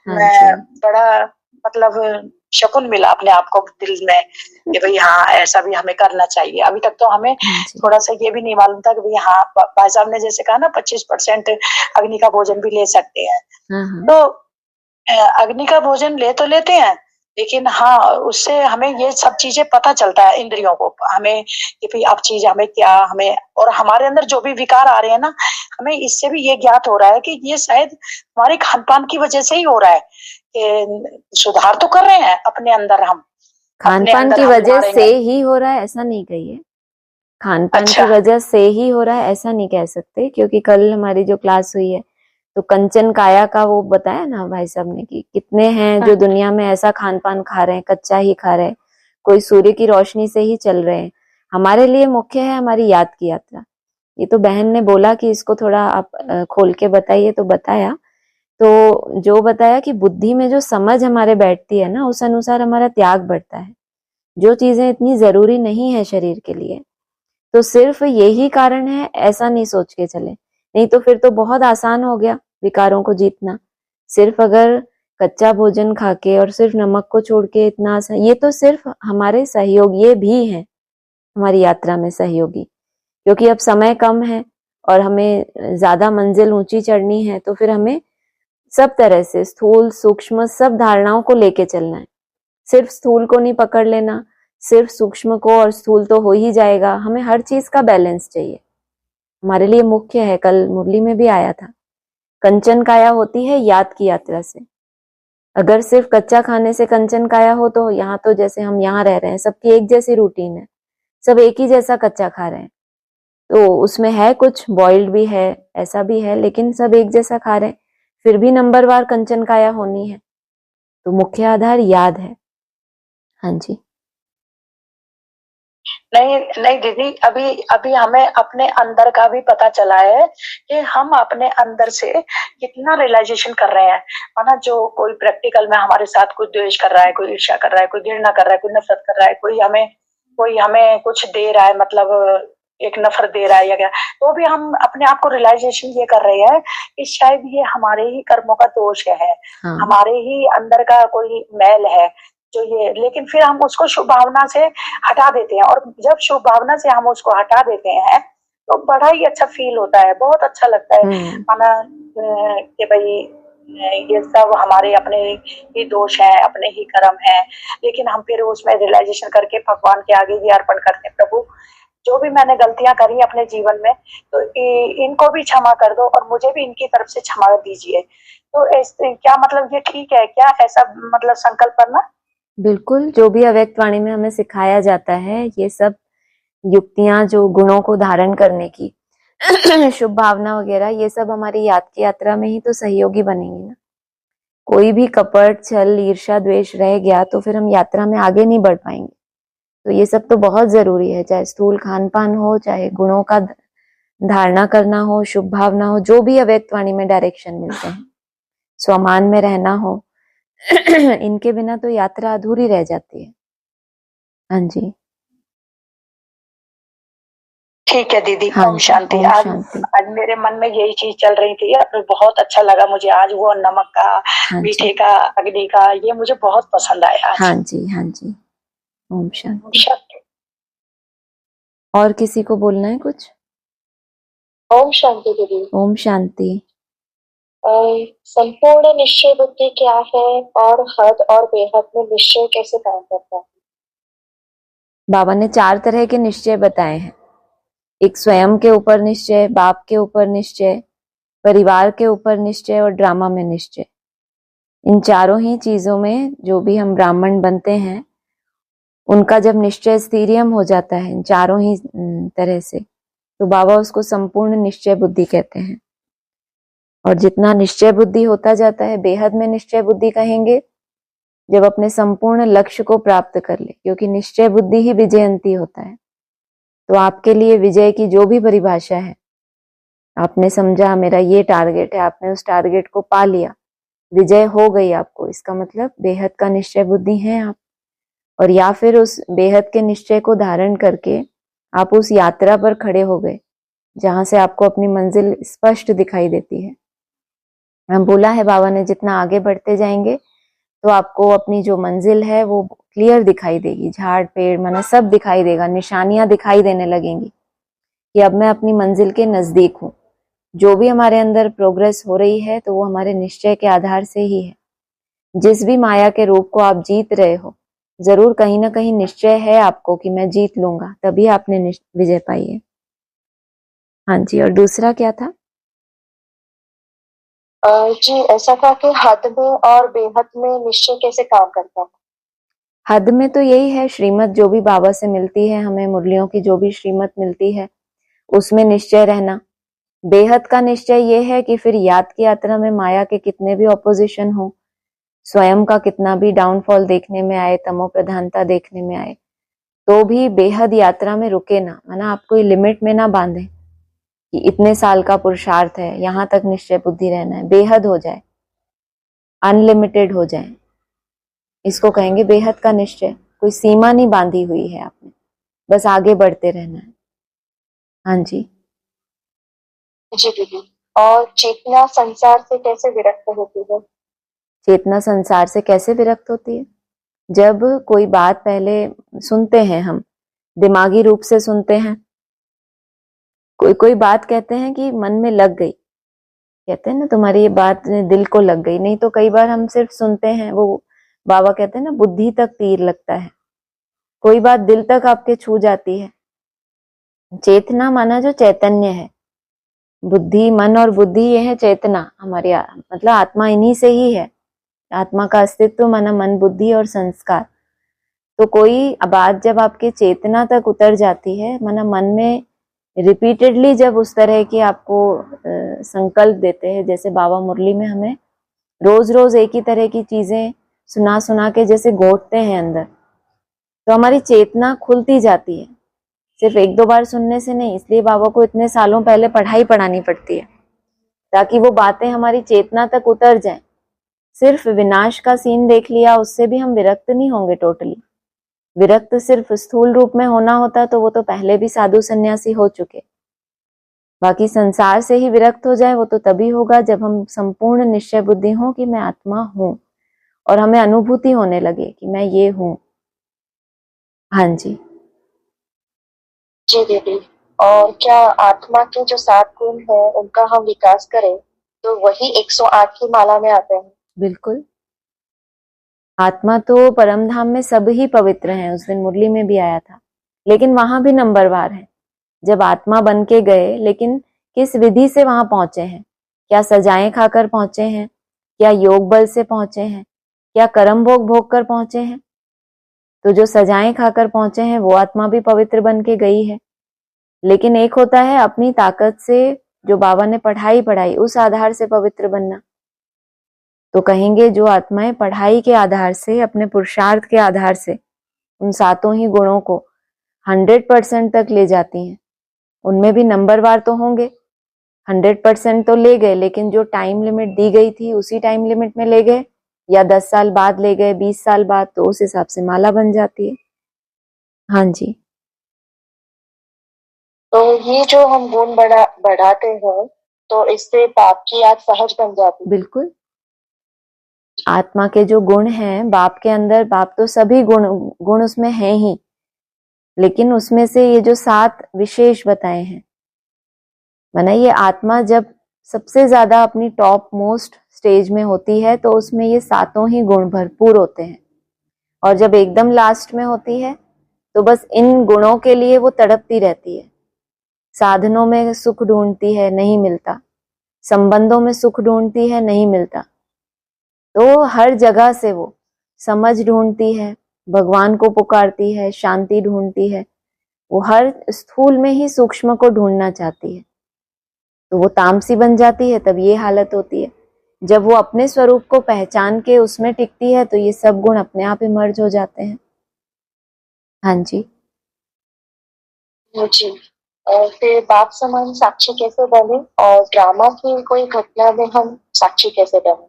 मैं बड़ा मतलब शकुन मिला अपने आप को दिल में कि भाई हाँ ऐसा भी हमें करना चाहिए। अभी तक तो हमें थोड़ा सा ये भी नहीं मालूम था कि भाई हाँ भाई साहब ने जैसे कहा ना 25% अग्नि का भोजन भी ले सकते हैं। तो अग्नि का भोजन ले तो लेते हैं, लेकिन हाँ उससे हमें ये सब चीजें पता चलता है इंद्रियों को, हमें कि भाई अब चीज हमें क्या हमें, और हमारे अंदर जो भी विकार आ रहे हैं ना, हमें इससे भी ये ज्ञात हो रहा है कि ये शायद हमारे खान पान की वजह से ही हो रहा है। कि सुधार तो कर रहे हैं अपने अंदर, हम खान पान की वजह से ही हो रहा है ऐसा नहीं कहिए, खान पान की वजह से ही हो रहा है ऐसा नहीं कह सकते, क्योंकि कल हमारी जो क्लास हुई है तो कंचन काया का वो बताया ना भाई साहब ने कि कितने हैं जो दुनिया में ऐसा खान पान खा रहे हैं, कच्चा ही खा रहे हैं, कोई सूर्य की रोशनी से ही चल रहे हैं। हमारे लिए मुख्य है हमारी याद की यात्रा। ये तो बहन ने बोला कि इसको थोड़ा आप खोल के बताइए, तो बताया। तो जो बताया कि बुद्धि में जो समझ हमारे बैठती है ना, उस अनुसार हमारा त्याग बढ़ता है। जो चीजें इतनी जरूरी नहीं है शरीर के लिए, तो सिर्फ यही कारण है ऐसा नहीं सोच के चले, नहीं तो फिर तो बहुत आसान हो गया विकारों को जीतना। सिर्फ अगर कच्चा भोजन खा के और सिर्फ नमक को छोड़ के इतना आसान, ये तो सिर्फ हमारे सहयोग, ये भी है हमारी यात्रा में सहयोगी, क्योंकि अब समय कम है और हमें ज्यादा मंजिल ऊंची चढ़नी है, तो फिर हमें सब तरह से स्थूल सूक्ष्म सब धारणाओं को लेके चलना है। सिर्फ स्थूल को नहीं पकड़ लेना, सिर्फ सूक्ष्म को, और स्थूल तो हो ही जाएगा, हमें हर चीज का बैलेंस चाहिए। हमारे लिए मुख्य है, कल मुरली में भी आया था, कंचन काया होती है याद की यात्रा से। अगर सिर्फ कच्चा खाने से कंचन काया हो तो यहाँ तो जैसे हम यहाँ रह रहे हैं, सबकी एक जैसी रूटीन है, सब एक ही जैसा कच्चा खा रहे हैं, तो उसमें है कुछ बॉइल्ड भी है, ऐसा भी है, लेकिन सब एक जैसा खा रहे हैं, फिर भी नंबरवार कंचन काया होनी है। तो मुख्य आधार याद है। हाँ जी। नहीं दीदी, अभी हमें अपने अंदर का भी पता चला है कि हम अपने अंदर से कितना रियलाइजेशन कर रहे हैं। माना जो कोई प्रैक्टिकल में हमारे साथ कोई द्वेष कर रहा है, कोई ईर्ष्या कर रहा है, कोई घृणा कर रहा है, कोई नफरत कर रहा है, कोई हमें कुछ दे रहा है, मतलब एक नफरत दे रहा है या क्या, तो भी हम अपने आप को रियलाइजेशन ये कर रहे हैं कि शायद ये हमारे ही कर्मों का दोष है, हाँ हमारे ही अंदर का कोई मैल है जो ये, लेकिन फिर हम उसको शुभ भावना से हटा देते हैं, और जब शुभ भावना से हम उसको हटा देते हैं तो बड़ा ही अच्छा फील होता है, बहुत अच्छा लगता है। माना कि भाई ये सब हमारे अपने ही दोष हैं, अपने ही कर्म हैं, लेकिन हम फिर उसमें रियलाइजेशन करके भगवान के आगे ही अर्पण करते हैं, प्रभु जो भी मैंने गलतियां करी अपने जीवन में तो इनको भी क्षमा कर दो और मुझे भी इनकी तरफ से क्षमा दीजिए। तो क्या मतलब ये ठीक है क्या, ऐसा मतलब संकल्प करना? बिल्कुल, जो भी अव्यक्त वाणी में हमें सिखाया जाता है ये सब युक्तियां जो गुणों को धारण करने की शुभ भावना वगैरह, ये सब हमारी याद की यात्रा में ही तो सहयोगी बनेंगी ना। कोई भी कपट, छल, ईर्ष्या, द्वेष रह गया तो फिर हम यात्रा में आगे नहीं बढ़ पाएंगे। तो ये सब तो बहुत जरूरी है, चाहे स्थूल खान पान हो, चाहे गुणों का धारणा करना हो, शुभ भावना हो, जो भी अव्यक्त वाणी में डायरेक्शन मिलते हैं, स्वमान में रहना हो, इनके बिना तो यात्रा अधूरी रह जाती है। हाँ जी, ठीक है दीदी। हाँ ओम जी, शांति। ओम आज शांति। आज मेरे मन में यही चीज चल रही थी, बहुत अच्छा लगा मुझे आज, वो नमक का, हाँ मीठे जी, का, अग्नि का, ये मुझे बहुत पसंद आया आज। हाँ जी, हाँ जी। ओम ओम शांति। शांति। और किसी को बोलना है कुछ? ओम शांति दीदी। ओम शांति। संपूर्ण निश्चय बुद्धि क्या है और हद और बेहद में निश्चय कैसे काम करता है? बाबा ने 4 तरह के निश्चय बताए हैं। एक स्वयं के ऊपर निश्चय, बाप के ऊपर निश्चय, परिवार के ऊपर निश्चय और ड्रामा में निश्चय। इन चारों ही चीजों में जो भी हम ब्राह्मण बनते हैं उनका जब निश्चय स्थिरियम हो जाता है इन चारों ही तरह से, तो बाबा उसको संपूर्ण निश्चय बुद्धि कहते हैं। और जितना निश्चय बुद्धि होता जाता है, बेहद में निश्चय बुद्धि कहेंगे जब अपने संपूर्ण लक्ष्य को प्राप्त कर ले, क्योंकि निश्चय बुद्धि ही विजयंती होता है। तो आपके लिए विजय की जो भी परिभाषा है, आपने समझा मेरा ये टारगेट है, आपने उस टारगेट को पा लिया, विजय हो गई आपको, इसका मतलब बेहद का निश्चय बुद्धि है आप। और या फिर उस बेहद के निश्चय को धारण करके आप उस यात्रा पर खड़े हो गए जहां से आपको अपनी मंजिल स्पष्ट दिखाई देती है। हम बोला है बाबा ने, जितना आगे बढ़ते जाएंगे तो आपको अपनी जो मंजिल है वो क्लियर दिखाई देगी, झाड़ पेड़ माना सब दिखाई देगा, निशानियां दिखाई देने लगेंगी कि अब मैं अपनी मंजिल के नजदीक हूँ। जो भी हमारे अंदर प्रोग्रेस हो रही है तो वो हमारे निश्चय के आधार से ही है। जिस भी माया के रूप को आप जीत रहे हो, जरूर कहीं ना कहीं निश्चय है आपको कि मैं जीत लूंगा, तभी आपने विजय पाई है। हाँ जी, और दूसरा क्या था? जी ऐसा था कि हद में और बेहद में निश्चय कैसे काम करता है? हद में तो यही है, श्रीमत जो भी बाबा से मिलती है, हमें मुरलियों की जो भी श्रीमत मिलती है उसमें निश्चय रहना। बेहद का निश्चय ये है कि फिर याद की यात्रा में माया के कितने भी ऑपोजिशन हो, स्वयं का कितना भी डाउनफॉल देखने में आए, तमो प्रधानता देखने में आए, तो भी बेहद यात्रा में रुके ना, माना आप कोई लिमिट में ना बांधे कि इतने साल का पुरुषार्थ है, यहां तक निश्चय बुद्धि रहना है। बेहद हो जाए, अनलिमिटेड हो जाए, इसको कहेंगे बेहद का निश्चय। कोई सीमा नहीं बांधी हुई है आपने, बस आगे बढ़ते रहना है। हाँ जी। जी दीदी। और चेतना संसार से कैसे विरक्त होती है? चेतना संसार से कैसे विरक्त होती है? जब कोई बात पहले सुनते हैं, हम दिमागी रूप से सुनते हैं, कोई कोई बात कहते हैं कि मन में लग गई, कहते हैं ना तुम्हारी ये बात दिल को लग गई। नहीं तो कई बार हम सिर्फ सुनते हैं, वो बाबा कहते हैं ना बुद्धि तक तीर लगता है, कोई बात दिल तक आपके छू जाती है। चेतना माना जो चैतन्य है, बुद्धि, मन और बुद्धि ये है चेतना हमारी, मतलब आत्मा इन्हीं से ही है। आत्मा का अस्तित्व माना मन, बुद्धि और संस्कार। तो कोई बात जब आपके चेतना तक उतर जाती है, माना मन में रिपीटेडली जब उस तरह की आपको संकल्प देते हैं, जैसे बाबा मुरली में हमें रोज रोज एक ही तरह की चीजें सुना सुना के जैसे घोटते हैं अंदर, तो हमारी चेतना खुलती जाती है। सिर्फ 1-2 बार सुनने से नहीं, इसलिए बाबा को इतने सालों पहले पढ़ाई पढ़ानी पड़ती है ताकि वो बातें हमारी चेतना तक उतर जाएं। सिर्फ विनाश का सीन देख लिया उससे भी हम विरक्त नहीं होंगे टोटली, विरक्त सिर्फ स्थूल रूप में होना होता तो वो तो पहले भी साधु सन्यासी हो चुके। बाकी संसार से ही विरक्त हो जाए वो तो तभी होगा जब हम संपूर्ण निश्चय बुद्धि हो कि मैं आत्मा हूं और हमें अनुभूति होने लगे कि मैं ये हूं। हाँ जी। जी दीदी, और क्या आत्मा के जो 7 गुण है उनका हम विकास करें तो वही 108 की माला में आते हैं? बिल्कुल। आत्मा तो परम धाम में सब ही पवित्र हैं, उस दिन मुरली में भी आया था, लेकिन वहां भी नंबरवार है। जब आत्मा बन के गए, लेकिन किस विधि से वहां पहुंचे हैं? क्या सजाएं खाकर पहुंचे हैं? क्या योग बल से पहुंचे हैं? क्या कर्म भोग भोग कर पहुंचे हैं? तो जो सजाएं खाकर पहुंचे हैं वो आत्मा भी पवित्र बन के गई है। लेकिन एक होता है अपनी ताकत से, जो बाबा ने पढ़ाई उस आधार से पवित्र बनना। तो कहेंगे जो आत्माएं पढ़ाई के आधार से, अपने पुरुषार्थ के आधार से उन 7 ही गुणों को 100% तक ले जाती हैं, उनमें भी नंबरवार तो होंगे। 100% तो ले गए, लेकिन जो टाइम लिमिट दी गई थी उसी टाइम लिमिट में ले गए, या 10 साल बाद ले गए, 20 साल बाद, तो उस हिसाब से माला बन जाती है। हाँ जी। तो ये जो हम गुण बढ़ाते हैं तो इससे पाप की याद सहज बन जाती है। बिल्कुल। आत्मा के जो गुण हैं, बाप के अंदर, बाप तो सभी गुण उसमें हैं ही, लेकिन उसमें से ये जो 7 विशेष बताए हैं, माना ये आत्मा जब सबसे ज्यादा अपनी टॉप मोस्ट स्टेज में होती है तो उसमें ये 7 ही गुण भरपूर होते हैं, और जब एकदम लास्ट में होती है तो बस इन गुणों के लिए वो तड़पती रहती है। साधनों में सुख ढूंढती है, नहीं मिलता। संबंधों में सुख ढूंढती है, नहीं मिलता। तो हर जगह से वो समझ ढूंढती है, भगवान को पुकारती है, शांति ढूंढती है, वो हर स्थूल में ही सूक्ष्म को ढूंढना चाहती है। तो वो तामसी बन जाती है, तब ये हालत होती है। जब वो अपने स्वरूप को पहचान के उसमें टिकती है तो ये सब गुण अपने आप इमर्ज हो जाते हैं। हाँ जी। जी, और फिर बाप समान साक्षी कैसे बने, और ड्रामा की कोई घटना में हम साक्षी कैसे बने?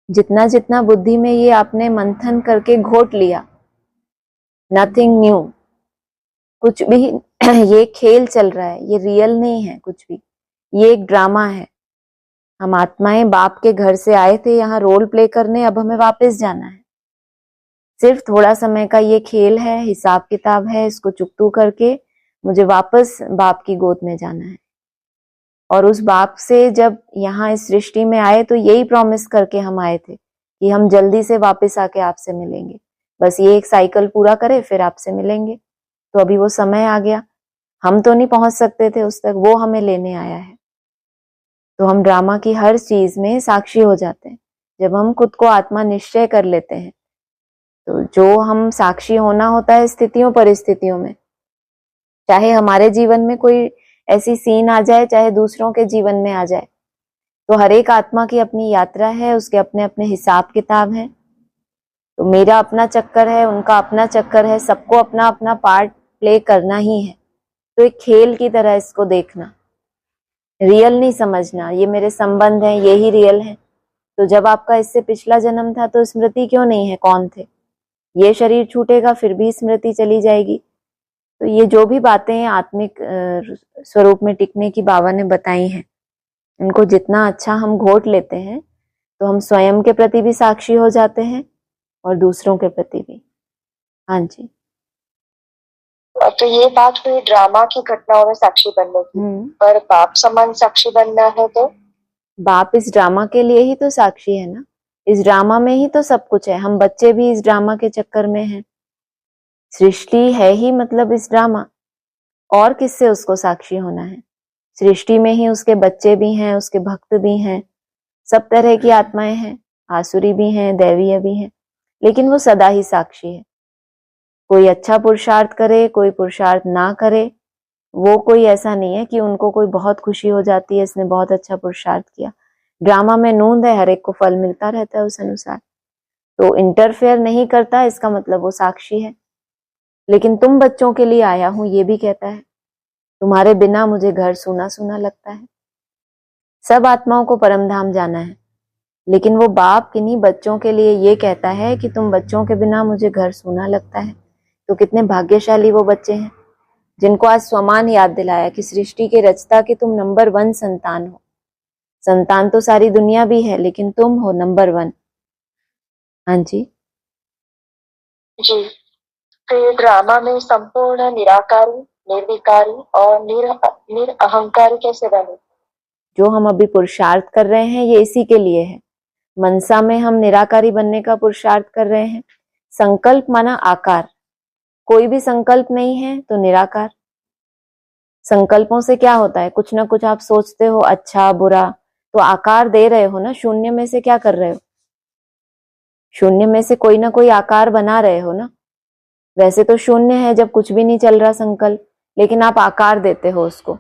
जितना जितना बुद्धि में ये आपने मंथन करके घोट लिया, नथिंग न्यू, कुछ भी ये खेल चल रहा है, ये रियल नहीं है कुछ भी, ये एक ड्रामा है। हम आत्माएं बाप के घर से आए थे यहाँ रोल प्ले करने, अब हमें वापस जाना है। सिर्फ थोड़ा समय का ये खेल है, हिसाब किताब है, इसको चुकतू करके मुझे वापस बाप की गोद में जाना है। और उस बाप से जब यहाँ इस सृष्टि में आए तो यही प्रॉमिस करके हम आए थे कि हम जल्दी से वापस आके आपसे मिलेंगे, बस ये एक साइकिल पूरा करे फिर आपसे मिलेंगे। तो अभी वो समय आ गया, हम तो नहीं पहुंच सकते थे उस तक, वो हमें लेने आया है। तो हम ड्रामा की हर चीज में साक्षी हो जाते हैं जब हम खुद को आत्मा निश्चय कर लेते हैं। तो जो हम साक्षी होना होता है स्थितियों परिस्थितियों में, चाहे हमारे जीवन में कोई ऐसी सीन आ जाए, चाहे दूसरों के जीवन में आ जाए, तो हर एक आत्मा की अपनी यात्रा है, उसके अपने अपने हिसाब किताब है। तो मेरा अपना चक्कर है, उनका अपना चक्कर है, सबको अपना अपना पार्ट प्ले करना ही है। तो एक खेल की तरह इसको देखना, रियल नहीं समझना, ये मेरे संबंध हैं, ये ही रियल है। तो जब आपका इससे पिछला जन्म था तो स्मृति क्यों नहीं है, कौन थे? ये शरीर छूटेगा फिर भी स्मृति चली जाएगी। तो ये जो भी बातें हैं आत्मिक स्वरूप में टिकने की बाबा ने बताई हैं, उनको जितना अच्छा हम घोट लेते हैं तो हम स्वयं के प्रति भी साक्षी हो जाते हैं और दूसरों के प्रति भी। हाँ जी। तो ये बात हुई ड्रामा की घटनाओं में साक्षी बनने की, पर बाप समान साक्षी बनना है तो बाप इस ड्रामा के लिए ही तो साक्षी है ना, इस ड्रामा में ही तो सब कुछ है। हम बच्चे भी इस ड्रामा के चक्कर में हैं, सृष्टि है ही मतलब इस ड्रामा, और किससे उसको साक्षी होना है? सृष्टि में ही उसके बच्चे भी हैं, उसके भक्त भी हैं, सब तरह की आत्माएं हैं, आसुरी भी हैं, दैवीय भी हैं, लेकिन वो सदा ही साक्षी है। कोई अच्छा पुरुषार्थ करे, कोई पुरुषार्थ ना करे, वो कोई ऐसा नहीं है कि उनको कोई बहुत खुशी हो जाती है इसने बहुत अच्छा पुरुषार्थ किया। ड्रामा में नूंद है, हर एक को फल मिलता रहता है उस अनुसार। तो इंटरफेयर नहीं करता, इसका मतलब वो साक्षी है। लेकिन तुम बच्चों के लिए आया हूं, ये भी कहता है, तुम्हारे बिना मुझे घर सूना सूना लगता है। सब आत्माओं को परम धाम जाना है, लेकिन वो बाप किन्हीं बच्चों के लिए ये कहता है कि तुम बच्चों के बिना मुझे घर सूना लगता है। तो कितने भाग्यशाली वो बच्चे हैं जिनको आज स्वमान याद दिलाया कि सृष्टि के रचता के तुम नंबर 1 संतान हो। संतान तो सारी दुनिया भी है, लेकिन तुम हो नंबर 1। हाँ जी जी। फिर ड्रामा में संपूर्ण निराकारी, निर्विकारी और निरअहंकारी कैसे बने? जो हम अभी पुरुषार्थ कर रहे हैं ये इसी के लिए है। मनसा में हम निराकारी बनने का पुरुषार्थ कर रहे हैं। संकल्प माना आकार, कोई भी संकल्प नहीं है तो निराकार। संकल्पों से क्या होता है, कुछ ना कुछ आप सोचते हो, अच्छा बुरा, तो आकार दे रहे हो ना। शून्य में से क्या कर रहे हो, शून्य में से कोई ना कोई आकार बना रहे हो ना। वैसे तो शून्य है जब कुछ भी नहीं चल रहा संकल्प, लेकिन आप आकार देते हो उसको,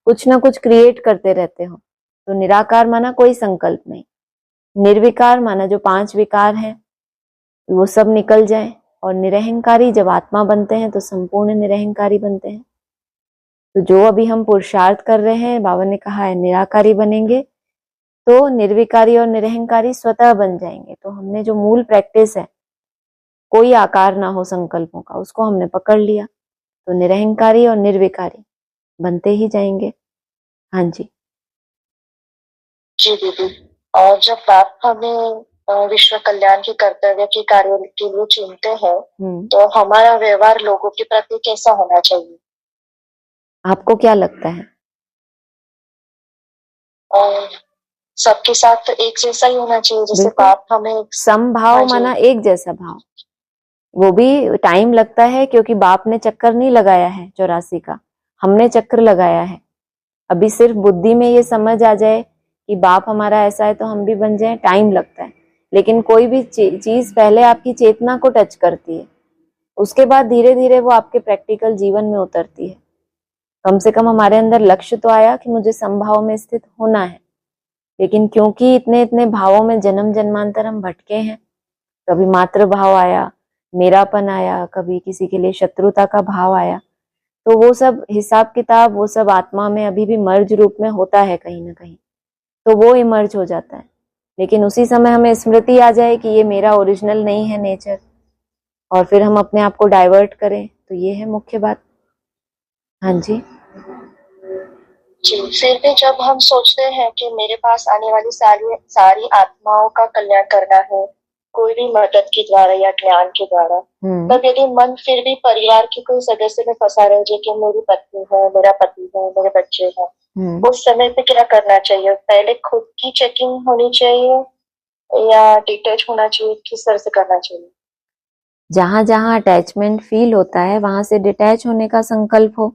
कुछ ना कुछ क्रिएट करते रहते हो। तो निराकार माना कोई संकल्प नहीं। निर्विकार माना जो 5 विकार हैं वो सब निकल जाए। और निरहंकारी, जब आत्मा बनते हैं तो संपूर्ण निरहंकारी बनते हैं। तो जो अभी हम पुरुषार्थ कर रहे हैं, बाबा ने कहा है निराकारी बनेंगे तो निर्विकारी और निरहंकारी स्वतः बन जाएंगे। तो हमने जो मूल प्रैक्टिस है, कोई आकार ना हो संकल्पों का, उसको हमने पकड़ लिया तो निरहंकारी और निर्विकारी बनते ही जाएंगे। हाँ जी जी दीदी। और जब बाप हमें विश्व कल्याण के कर्तव्य के कार्य के लिए चुनते हैं, तो हमारा व्यवहार लोगों के प्रति कैसा होना चाहिए? आपको क्या लगता है? और सबके साथ तो एक जैसा ही होना चाहिए, जैसे बिल्कुल। बाप हमें समभाव हाँ जी। माना एक जैसा भाव। वो भी टाइम लगता है क्योंकि बाप ने चक्कर नहीं लगाया है 84 का, हमने चक्कर लगाया है। अभी सिर्फ बुद्धि में ये समझ आ जाए कि बाप हमारा ऐसा है तो हम भी बन जाए, टाइम लगता है। लेकिन कोई भी चीज पहले आपकी चेतना को टच करती है, उसके बाद धीरे धीरे वो आपके प्रैक्टिकल जीवन में उतरती है। कम से कम हमारे अंदर लक्ष्य तो आया कि मुझे समभाव में स्थित होना है। लेकिन क्योंकि इतने इतने भावों में जन्म जन्मांतर हम भटके हैं, कभी मातृ भाव आया, मेरापन आया, कभी किसी के लिए शत्रुता का भाव आया, तो वो सब हिसाब किताब, वो सब आत्मा में अभी भी मर्ज रूप में होता है कहीं ना कहीं, तो वो इमर्ज हो जाता है। लेकिन उसी समय हमें स्मृति आ जाए कि ये मेरा ओरिजिनल नहीं है नेचर, और फिर हम अपने आप को डाइवर्ट करें, तो ये है मुख्य बात। हाँ जी जी। फिर भी जब हम सोचते हैं कि मेरे पास आने वाली सारी आत्माओं का कल्याण करना है, कोई भी मदद के द्वारा या ज्ञान के द्वारा, तब यदि मन फिर भी परिवार के कोई सदस्य में फंसा रहे, जो कि मेरी पत्नी है, मेरा पति है, मेरे बच्चे हैं, उस समय पे क्या करना चाहिए? पहले खुद की चेकिंग होनी चाहिए या डिटैच होना चाहिए? किस तरह से करना चाहिए? जहां जहां अटैचमेंट फील होता है वहां से डिटैच होने का संकल्प हो।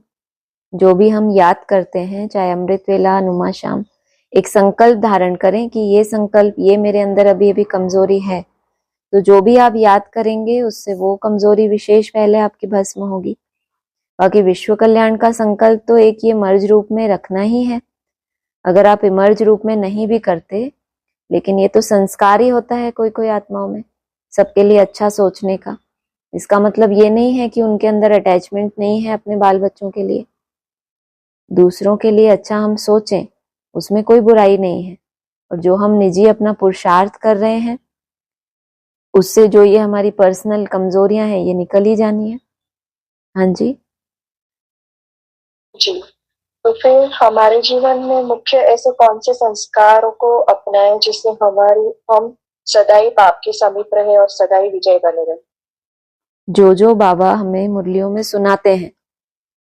जो भी हम याद करते हैं, चाहे अमृत वेला, अनुमा शाम, एक संकल्प धारण करें कि ये संकल्प, ये मेरे अंदर अभी अभी कमजोरी है। तो जो भी आप याद करेंगे उससे वो कमजोरी विशेष पहले आपकी भस्म होगी। बाकी विश्व कल्याण का संकल्प तो एक ये मर्ज रूप में रखना ही है। अगर आप इमर्ज रूप में नहीं भी करते, लेकिन ये तो संस्कार ही होता है कोई कोई आत्माओं में, सबके लिए अच्छा सोचने का। इसका मतलब ये नहीं है कि उनके अंदर अटैचमेंट नहीं है अपने बाल बच्चों के लिए। दूसरों के लिए अच्छा हम सोचें, उसमें कोई बुराई नहीं है। और जो हम निजी अपना पुरुषार्थ कर रहे हैं, उससे जो ये हमारी पर्सनल कमजोरियां हैं ये निकल ही जानी है। हाँ जी जी। तो फिर हमारे जीवन में मुख्य ऐसे कौन से संस्कारों को अपनाएं जिससे हम सदाई बाप के समीप रहे और सदाई विजय बने रहे? जो बाबा हमें मुरलियों में सुनाते हैं,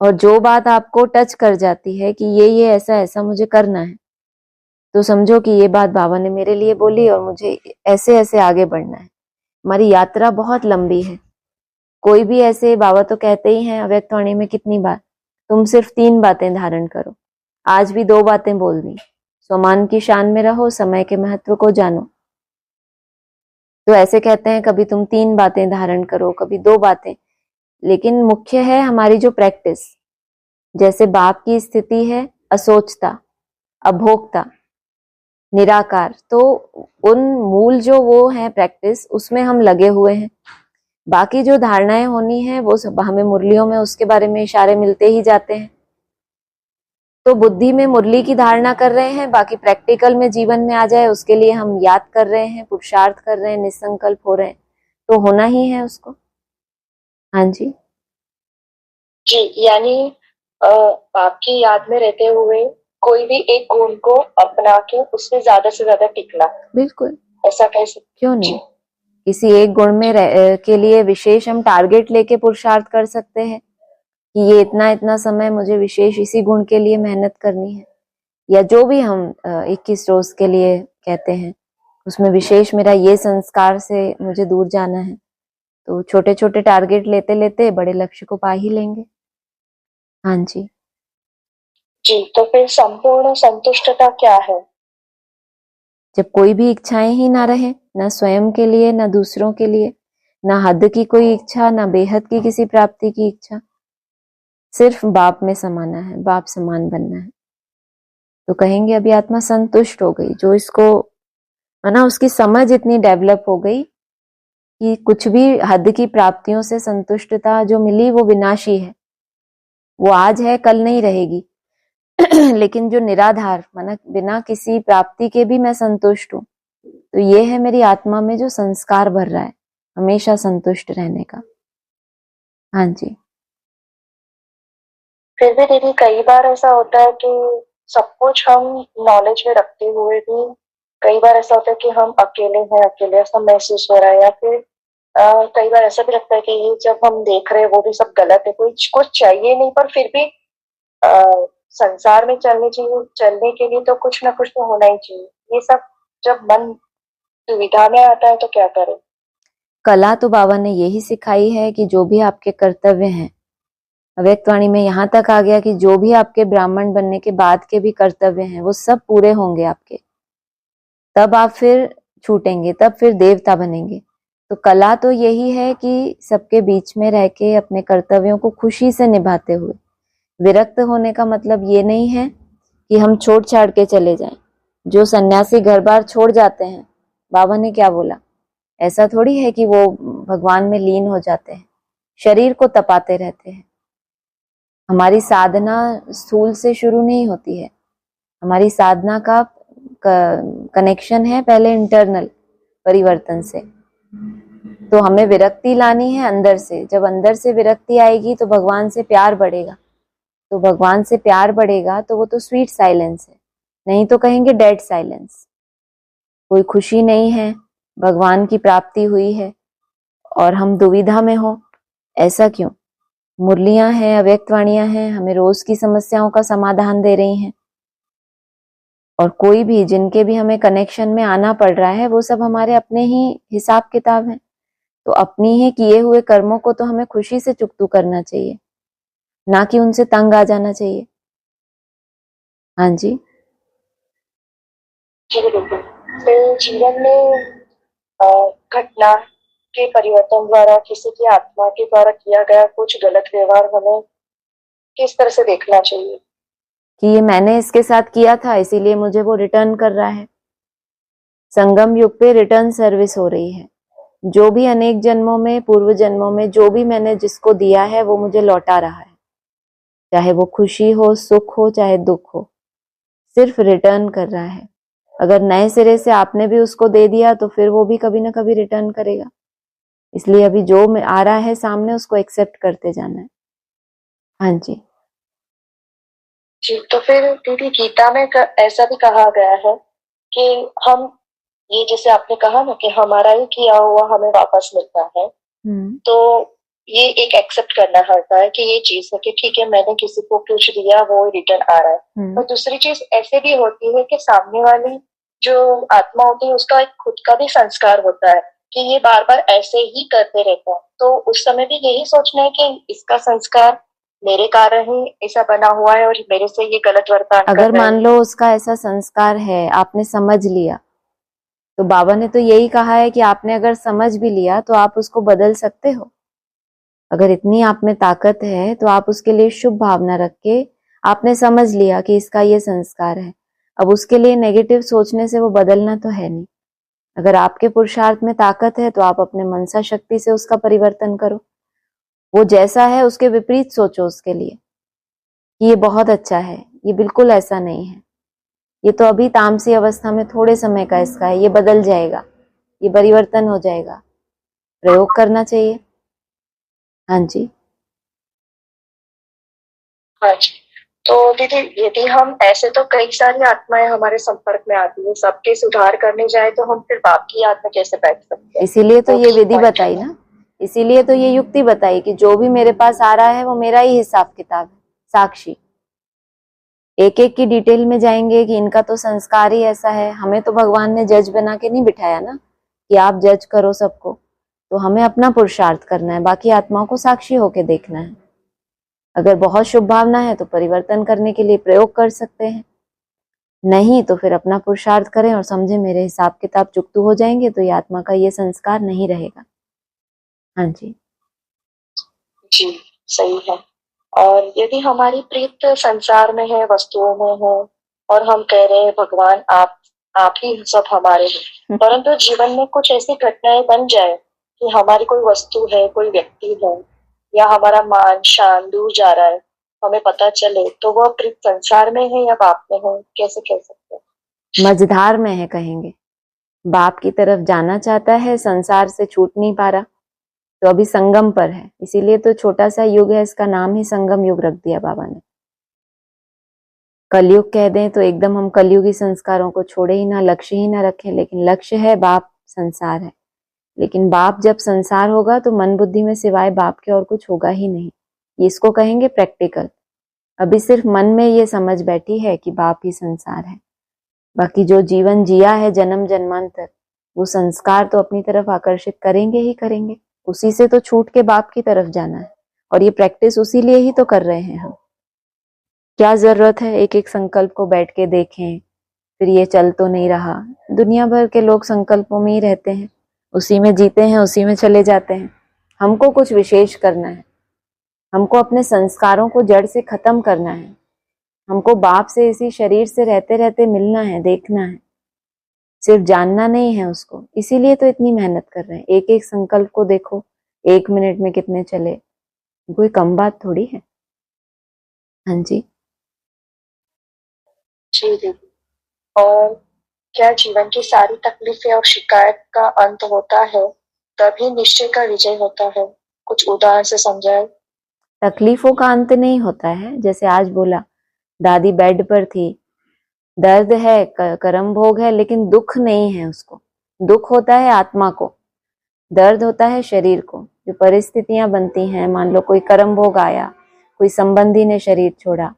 और जो बात आपको टच कर जाती है कि ये ऐसा ऐसा मुझे करना है, तो समझो कि ये बात बाबा ने मेरे लिए बोली और मुझे ऐसे ऐसे आगे बढ़ना है। हमारी यात्रा बहुत लंबी है। कोई भी ऐसे, बाबा तो कहते ही हैं अव्यक्त वाणी में कितनी बार, तुम सिर्फ 3 बातें धारण करो। आज भी 2 बातें बोल दी, स्वमान की शान में रहो, समय के महत्व को जानो। तो ऐसे कहते हैं कभी तुम 3 बातें धारण करो, कभी 2 बातें। लेकिन मुख्य है हमारी जो प्रैक्टिस। जैसे बाप की स्थिति है असोचता, अभोक्ता, निराकार, तो उन मूल जो वो है प्रैक्टिस, उसमें हम लगे हुए हैं। बाकी जो धारणाएं होनी है वो सब हमें मुरलियों में उसके बारे में इशारे मिलते ही जाते हैं। तो बुद्धि में मुरली की धारणा कर रहे हैं, बाकी प्रैक्टिकल में जीवन में आ जाए उसके लिए हम याद कर रहे हैं, पुरुषार्थ कर रहे हैं, निसंकल्प हो रहे हैं, तो होना ही है उसको। हाँ जी जी, यानी बाप की याद में रहते हुए कोई भी एक गुण को अपना के उसमें ज्यादा से ज्यादा टिकना, बिल्कुल, ऐसा कह सकते। क्यों जी नहीं। किसी एक गुण में के लिए विशेष हम टारगेट लेके पुरुषार्थ कर सकते हैं कि ये इतना इतना समय मुझे विशेष इसी गुण के लिए मेहनत करनी है, या जो भी हम 21 रोज के लिए कहते हैं उसमें विशेष मेरा ये संस्कार से मुझे दूर जाना है। तो छोटे छोटे टारगेट लेते लेते बड़े लक्ष्य को पा ही लेंगे। हाँ जी। जी, तो फिर संपूर्ण संतुष्टता क्या है? जब कोई भी इच्छाएं ही ना रहे, ना स्वयं के लिए ना दूसरों के लिए, ना हद की कोई इच्छा ना बेहद की किसी प्राप्ति की इच्छा, सिर्फ बाप में समाना है, बाप समान बनना है, तो कहेंगे अभी आत्मा संतुष्ट हो गई। जो इसको है ना, उसकी समझ इतनी डेवलप हो गई कि कुछ भी हद की प्राप्तियों से संतुष्टता जो मिली वो विनाशी है, वो आज है कल नहीं रहेगी। लेकिन जो निराधार माना बिना किसी प्राप्ति के भी मैं संतुष्ट हूं, तो ये है मेरी आत्मा में जो संस्कार भर रहा है हमेशा संतुष्ट रहने का। हाँ जी। फिर भी दीदी कई बार ऐसा होता है कि सब कुछ हम नॉलेज में रखते हुए भी कई बार ऐसा होता है कि हम अकेले हैं, अकेले ऐसा महसूस हो रहा है, या फिर कई बार ऐसा भी लगता है कि ये जब हम देख रहे हैं वो भी सब गलत है, कोई कुछ चाहिए नहीं पर फिर भी संसार में चलने के लिए तो कुछ ना कुछ तो होना ही चाहिए। ये सब जब मन दुविधा में आता है तो क्या करें? कला तो बाबा ने यही सिखाई है कि जो भी आपके कर्तव्य हैं, अव्यक्त वाणी में यहाँ तक आ गया कि जो भी आपके ब्राह्मण बनने के बाद के भी कर्तव्य हैं वो सब पूरे होंगे आपके, तब आप फिर छूटेंगे, तब फिर देवता बनेंगे। तो कला तो यही है कि सबके बीच में रह के अपने कर्तव्यों को खुशी से निभाते हुए, विरक्त होने का मतलब ये नहीं है कि हम छोड़ छाड़ के चले जाएं। जो सन्यासी घर बार छोड़ जाते हैं, बाबा ने क्या बोला, ऐसा थोड़ी है कि वो भगवान में लीन हो जाते हैं, शरीर को तपाते रहते हैं। हमारी साधना स्थूल से शुरू नहीं होती है, हमारी साधना का कनेक्शन है पहले इंटरनल परिवर्तन से। तो हमें विरक्ति लानी है अंदर से, जब अंदर से विरक्ति आएगी तो भगवान से प्यार बढ़ेगा, तो भगवान से प्यार बढ़ेगा तो वो तो स्वीट साइलेंस है, नहीं तो कहेंगे डेड साइलेंस। कोई खुशी नहीं है, भगवान की प्राप्ति हुई है और हम दुविधा में हो, ऐसा क्यों? मुरलियां हैं, अव्यक्त वाणियां हैं, हमें रोज की समस्याओं का समाधान दे रही हैं, और कोई भी जिनके भी हमें कनेक्शन में आना पड़ रहा है वो सब हमारे अपने ही हिसाब किताब हैं। तो अपनी ही किए हुए कर्मों को तो हमें खुशी से चुकतू करना चाहिए, ना कि उनसे तंग आ जाना चाहिए। हाँ जी। जी बिल्कुल। फिर जीवन में घटना के परिवर्तन द्वारा किसी की आत्मा के द्वारा किया गया कुछ गलत व्यवहार हमें किस तरह से देखना चाहिए? कि ये मैंने इसके साथ किया था इसीलिए मुझे वो रिटर्न कर रहा है। संगम युग पे रिटर्न सर्विस हो रही है। जो भी अनेक जन्मों में, पूर्व जन्मों में जो भी मैंने जिसको दिया है वो मुझे लौटा रहा है, चाहे वो खुशी हो, सुख हो, चाहे दुख हो, सिर्फ रिटर्न कर रहा है। अगर नए सिरे से आपने भी उसको दे दिया तो फिर वो भी कभी ना कभी रिटर्न करेगा। इसलिए अभी जो आ रहा है सामने उसको एक्सेप्ट करते जाना है। हाँ जी। जी, तो फिर दीदी गीता में ऐसा भी कहा गया है कि हम ये जैसे आपने कहा ना कि हमारा ही किया हुआ हमें वापस मिलता है, तो ये एक एक्सेप्ट करना होता है कि ये चीज है कि ठीक है मैंने किसी को कुछ दिया वो रिटर्न आ रहा है। और दूसरी चीज ऐसे भी होती है कि सामने वाली जो आत्मा होती है उसका एक खुद का भी संस्कार होता है कि ये बार बार ऐसे ही करते रहता है, तो उस समय भी यही सोचना है कि इसका संस्कार मेरे कारण ही ऐसा बना हुआ है और मेरे से ये गलत वर्तान कर अगर रहा है। मान लो उसका ऐसा संस्कार है, आपने समझ लिया, तो बाबा ने तो यही कहा है कि आपने अगर समझ भी लिया तो आप उसको बदल सकते हो। अगर इतनी आप में ताकत है तो आप उसके लिए शुभ भावना रख के, आपने समझ लिया कि इसका ये संस्कार है, अब उसके लिए नेगेटिव सोचने से वो बदलना तो है नहीं। अगर आपके पुरुषार्थ में ताकत है तो आप अपने मनसा शक्ति से उसका परिवर्तन करो। वो जैसा है उसके विपरीत सोचो उसके लिए कि ये बहुत अच्छा है, ये बिल्कुल ऐसा नहीं है, ये तो अभी तामसी अवस्था में थोड़े समय का इसका है, ये बदल जाएगा, ये परिवर्तन हो जाएगा। प्रयोग करना चाहिए। हाँ जी। हाँ जी। तो दीदी, यदि हम ऐसे तो कई सारी आत्माएं हमारे संपर्क में आती है, सबके सुधार करने जाए तो हम फिर बाप की याद में कैसे बैठ सकते हैं? इसीलिए तो वो ये भी विधि पॉइंट बताई है। ना, इसीलिए तो ये युक्ति बताई कि जो भी मेरे पास आ रहा है वो मेरा ही हिसाब किताब है, साक्षी। एक एक की डिटेल में जाएंगे कि इनका तो संस्कार ही ऐसा है। हमें तो भगवान ने जज बना के नहीं बिठाया ना कि आप जज करो सबको, तो हमें अपना पुरुषार्थ करना है, बाकी आत्माओं को साक्षी होके देखना है। अगर बहुत शुभ भावना है तो परिवर्तन करने के लिए प्रयोग कर सकते हैं, नहीं तो फिर अपना पुरुषार्थ करें और समझे मेरे हिसाब किताब चुकतू हो जाएंगे तो ये आत्मा का ये संस्कार नहीं रहेगा। हाँ जी। जी, सही है। और यदि हमारी प्रीत संसार में है, वस्तुओं में है, और हम कह रहे हैं भगवान आप ही सब हमारे हैं, परंतु जीवन में कुछ ऐसी घटनाएं बन जाए कि हमारी कोई वस्तु है, कोई व्यक्ति है, या हमारा मान शान दूर जा रहा है, हमें पता चले, तो वह प्रीत संसार में है या बाप में है, कैसे कह सकते हैं? मझधार में है कहेंगे, बाप की तरफ जाना चाहता है, संसार से छूट नहीं पा रहा, तो अभी संगम पर है। इसीलिए तो छोटा सा युग है, इसका नाम ही संगम युग रख दिया बाबा ने। कलयुग कह दें तो एकदम हम कलयुगी संस्कारों को छोड़े ही ना, लक्ष्य ही ना रखें, लेकिन लक्ष्य है बाप, संसार है। लेकिन बाप जब संसार होगा तो मन बुद्धि में सिवाय बाप के और कुछ होगा ही नहीं, इसको कहेंगे प्रैक्टिकल। अभी सिर्फ मन में ये समझ बैठी है कि बाप ही संसार है, बाकी जो जीवन जिया है जन्म जन्मांतर, वो संस्कार तो अपनी तरफ आकर्षित करेंगे ही करेंगे, उसी से तो छूट के बाप की तरफ जाना है। और ये प्रैक्टिस उसी लिए ही तो कर रहे हैं हम। क्या जरूरत है एक एक संकल्प को बैठ के देखें, फिर ये चल तो नहीं रहा। दुनिया भर के लोग संकल्पों में ही रहते हैं, उसी में जीते हैं, उसी में चले जाते हैं। हमको कुछ विशेष करना है, हमको अपने संस्कारों को जड़ से खत्म करना है, हमको बाप से इसी शरीर से रहते रहते मिलना है, देखना है, सिर्फ जानना नहीं है उसको। इसीलिए तो इतनी मेहनत कर रहे हैं। एक एक संकल्प को देखो, 1 मिनट में कितने चले, कोई कम बात थोड़ी है। हाँ जी। जी दीदी। और क्या जीवन की सारी तकलीफें और शिकायत का अंत होता है, तभी निश्चय का विजय होता है? कुछ उदाहरण से समझाए। तकलीफों का अंत नहीं होता है। जैसे आज बोला, दादी बेड पर थी, दर्द है, कर्म भोग है, लेकिन दुख नहीं है उसको। दुख होता है आत्मा को, दर्द होता है शरीर को। जो परिस्थितियां बनती हैं, मान लो कोई कर्म भोग आया, कोई संबंधी ने शरीर छोड़ा,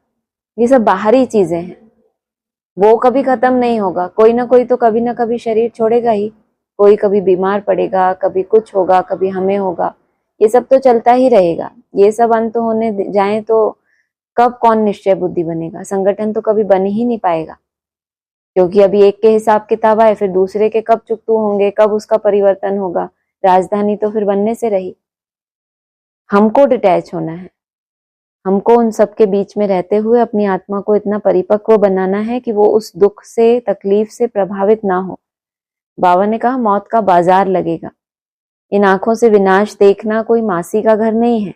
ये सब बाहरी चीजें हैं, वो कभी खत्म नहीं होगा। कोई ना कोई तो कभी ना कभी शरीर छोड़ेगा ही, कोई कभी बीमार पड़ेगा, कभी कुछ होगा, कभी हमें होगा, ये सब तो चलता ही रहेगा। ये सब अंत होने जाए तो कब कौन निश्चय बुद्धि बनेगा, संगठन तो कभी बन ही नहीं पाएगा। क्योंकि अभी एक के हिसाब किताब आए, फिर दूसरे के कब चुकतू होंगे, कब उसका परिवर्तन होगा। राजधानी तो फिर बनने से रही। हमको डिटैच होना है, हमको उन सब के बीच में रहते हुए अपनी आत्मा को इतना परिपक्व बनाना है कि वो उस दुख से, तकलीफ से प्रभावित ना हो। बाबा ने कहा मौत का बाजार लगेगा। इन आंखों से विनाश देखना कोई मासी का घर नहीं है।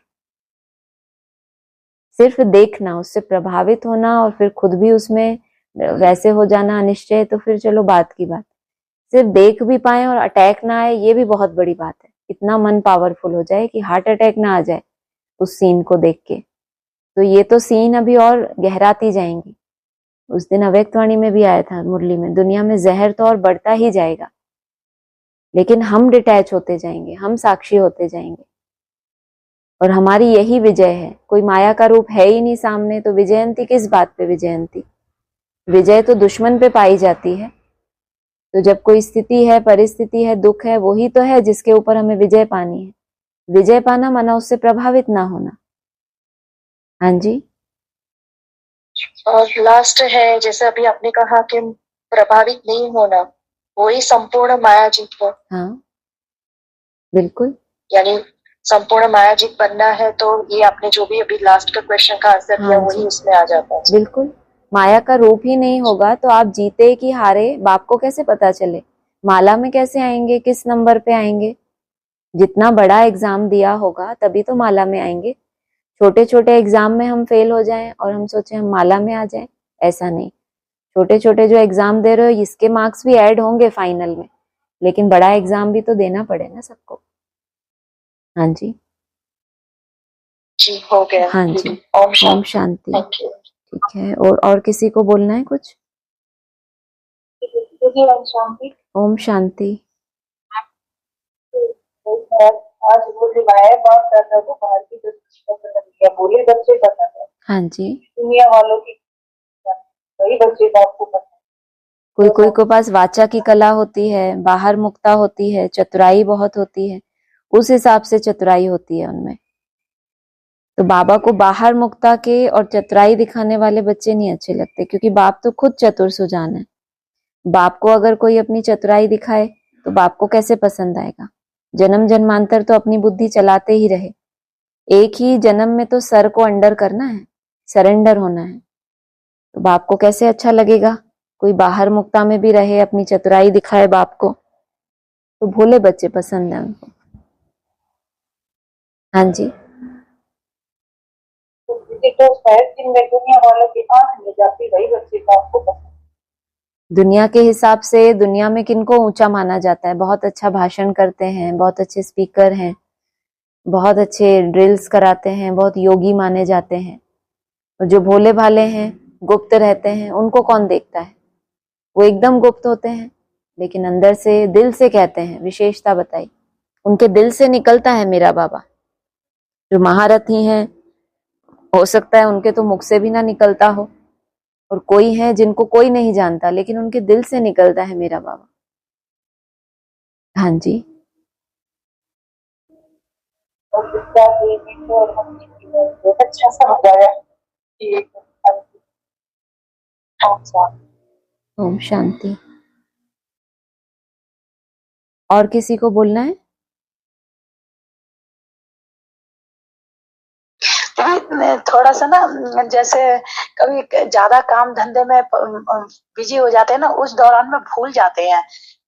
सिर्फ देखना, उससे प्रभावित होना और फिर खुद भी उसमें वैसे हो जाना अनिश्चय, तो फिर चलो बात की बात। सिर्फ देख भी पाए और अटैक ना आए, ये भी बहुत बड़ी बात है। इतना मन पावरफुल हो जाए कि हार्ट अटैक ना आ जाए उस सीन को देख के, तो ये तो सीन अभी और गहराती जाएंगी। उस दिन अव्यक्तवाणी में भी आया था मुरली में, दुनिया में जहर तो और बढ़ता ही जाएगा, लेकिन हम डिटैच होते जाएंगे, हम साक्षी होते जाएंगे, और हमारी यही विजय है। कोई माया का रूप है ही नहीं सामने, तो विजयंती किस बात पे विजयंती? विजय तो दुश्मन पे पाई जाती है। तो जब कोई स्थिति है, परिस्थिति है, दुख है, वही तो है जिसके ऊपर हमें विजय पानी है। विजय पाना माना उससे प्रभावित ना होना। हाँ जी। और लास्ट है, जैसे अभी आपने कहा कि प्रभावित नहीं होना, वही संपूर्ण माया जीत है। हाँ बिल्कुल। यानी संपूर्ण माया जीत बनना है, तो ये आपने जो भी अभी लास्ट का क्वेश्चन का आंसर दिया, हाँ वही जी, उसमें आ जाता है। बिल्कुल। माया का रूप ही नहीं होगा तो आप जीते कि हारे बाप को कैसे पता चले? माला में कैसे आएंगे, किस नंबर पे आएंगे? जितना बड़ा एग्जाम दिया होगा तभी तो माला में आएंगे। छोटे छोटे एग्जाम में हम फेल हो जाएं और हम सोचें हम माला में आ जाएं, ऐसा नहीं। छोटे छोटे जो एग्जाम दे रहे हो, इसके मार्क्स भी ऐड होंगे फाइनल में, लेकिन बड़ा एग्जाम भी तो देना पड़े ना सबको। हाँ जी। जी हो गया हाँ जी। दीदी। ओम ओम शांति। शांति। थैंक यू ठीक है, और किसी को बोलना है कुछ? दीदी। ओम शांति। ओम शांति। आज वो रिवायत बात कर रहे थे बाहर की, जो पसंद है बोले बच्चे पसंद है, हाँ जी। दुनिया वालों की वही बच्चे को आपको पसंद। कोई कोई के पास वाचा की कला होती है, बाहर मुक्ता होती है, चतुराई बहुत होती है, उस हिसाब से चतुराई होती है उनमें। तो बाबा को बाहर मुक्ता के और चतुराई दिखाने वाले बच्चे नहीं अच्छे लगते, क्योंकि बाप तो खुद चतुर सुजान है। बाप को अगर कोई अपनी चतुराई दिखाए तो बाप को कैसे पसंद आएगा? जन्म जन्मांतर तो अपनी बुद्धि चलाते ही रहे, एक ही जन्म में तो सर को अंडर करना है, सरेंडर होना है। तो बाप को कैसे अच्छा लगेगा कोई बाहर मुक्ता में भी रहे, अपनी चतुराई दिखाए बाप को? तो भोले बच्चे पसंद है उनको। हाँ जी। तो शायद जिनमें दुनिया वालों की आंख नहीं जाती वही बच्चे को आपको पसंद। दुनिया के हिसाब से दुनिया में किनको ऊंचा माना जाता है? बहुत अच्छा भाषण करते हैं, बहुत अच्छे स्पीकर हैं, बहुत अच्छे ड्रिल्स कराते हैं, बहुत योगी माने जाते हैं। और जो भोले भाले हैं, गुप्त रहते हैं, उनको कौन देखता है? वो एकदम गुप्त होते हैं, लेकिन अंदर से दिल से कहते हैं। विशेषता बताई, उनके दिल से निकलता है मेरा बाबा। जो महारथी हैं, हो सकता है उनके तो मुख से भी ना निकलता हो, और कोई है जिनको कोई नहीं जानता, लेकिन उनके दिल से निकलता है मेरा बाबा। हाँ जी। और विद्या देवी को और हम बहुत अच्छा समझाया कि एक ओम शांति। और किसी को बोलना है? थोड़ा सा ना, जैसे कभी ज्यादा काम धंधे में बिजी हो जाते हैं ना, उस दौरान में भूल जाते हैं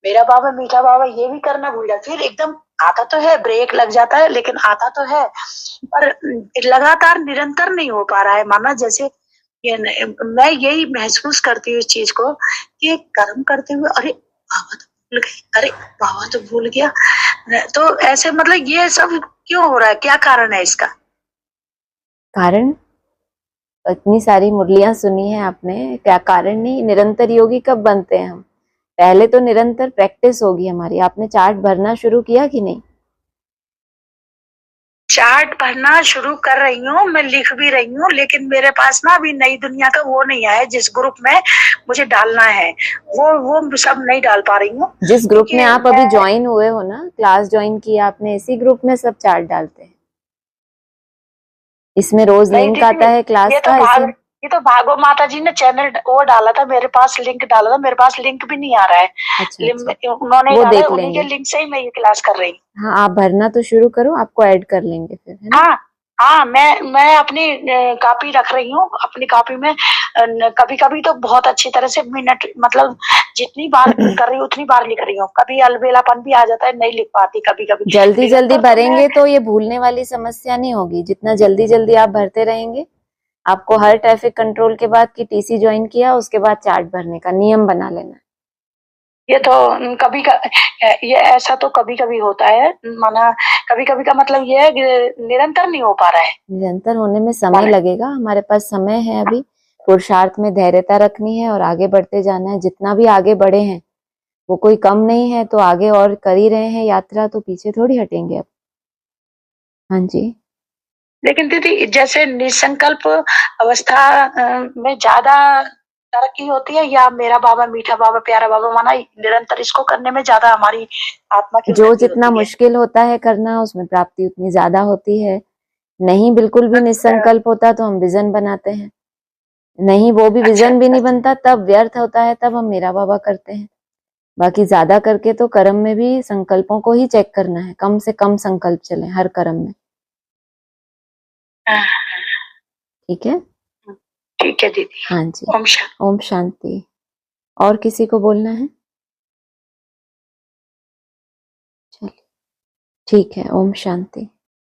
मेरा बाबा मीठा बाबा, ये भी करना भूल जाते। फिर एकदम आता तो है, ब्रेक लग जाता है, लेकिन आता तो है, पर लगातार निरंतर नहीं हो पा रहा है। माना जैसे मैं यही महसूस करती हूँ इस चीज को कि कर्म करते हुए अरे बाबा तो भूल गई, अरे बाबा तो भूल गया। तो ऐसे मतलब ये सब क्यों हो रहा है, क्या कारण है इसका? कारण इतनी सारी मुरलियां सुनी है आपने, क्या कारण नहीं? निरंतर योगी कब बनते हैं हम? पहले तो निरंतर प्रैक्टिस होगी हमारी। आपने चार्ट भरना शुरू किया कि नहीं? चार्ट भरना शुरू कर रही हूँ, मैं लिख भी रही हूँ, लेकिन मेरे पास ना अभी नई दुनिया का वो नहीं आया जिस ग्रुप में मुझे डालना है, वो सब नहीं डाल पा रही हूँ। जिस ग्रुप में आप अभी ज्वाइन हुए हो ना, क्लास ज्वाइन किया आपने, इसी ग्रुप में सब चार्ट डालते हैं। इसमें रोज लिंक आता है क्लास का। ये तो भागो माता जी ने चैनल वो डाला था, मेरे पास लिंक डाला था, मेरे पास लिंक भी नहीं आ रहा है। अच्छा। उन्होंने वो डाला, देख उन्हीं के लेंगे। लिंक से ही मैं ये क्लास कर रही हूँ। हाँ, आप भरना तो शुरू करो, आपको ऐड कर लेंगे फिर, है ना? हाँ हाँ, मैं अपनी कॉपी रख रही हूँ। अपनी कॉपी में कभी कभी तो बहुत अच्छी तरह से मिनट, मतलब जितनी बार कर रही हूँ उतनी बार लिख रही हूँ। कभी अलबेलापन भी आ जाता है, नहीं लिख पाती कभी कभी। जल्दी जल्दी भरेंगे तो ये भूलने वाली समस्या नहीं होगी। जितना जल्दी जल्दी आप भरते रहेंगे, आपको हर ट्रैफिक कंट्रोल के बाद की टीसी ज्वाइन किया, उसके बाद चार्ट भरने का नियम बना लेना। ये तो कभी ये ऐसा तो कभी कभी होता है, माना कभी कभी का मतलब ये है कि निरंतर नहीं हो पा रहा है। निरंतर होने में समय लगेगा, हमारे पास समय है अभी। पुरुषार्थ में धैर्यता रखनी है और आगे बढ़ते जाना है। जितना भी आगे बढ़े हैं वो कोई कम नहीं है, तो आगे और कर ही रहे हैं यात्रा, तो पीछे थोड़ी हटेंगे अब। हाँ जी। लेकिन दीदी जैसे निसंकल्प अवस्था में ज्यादा तरक्की होती है, या मेरा बाबा मीठा बाबा प्यारा बाबा माना निरंतर इसको करने में ज्यादा हमारी आत्मा की जो जितना मुश्किल होता है करना, उसमें प्राप्ति उतनी ज्यादा होती है। नहीं बिल्कुल भी निसंकल्प होता तो हम विजन बनाते हैं, नहीं वो भी विजन भी नहीं बनता, तब व्यर्थ होता है, तब हम मेरा बाबा करते हैं। बाकी ज्यादा करके तो कर्म में भी संकल्पों को ही चेक करना है, कम से कम संकल्प चले हर कर्म में। ठीक है? ठीक है दीदी। हाँ जी। ओम शांति। और किसी को बोलना है? चलिए, ठीक है। ओम शांति।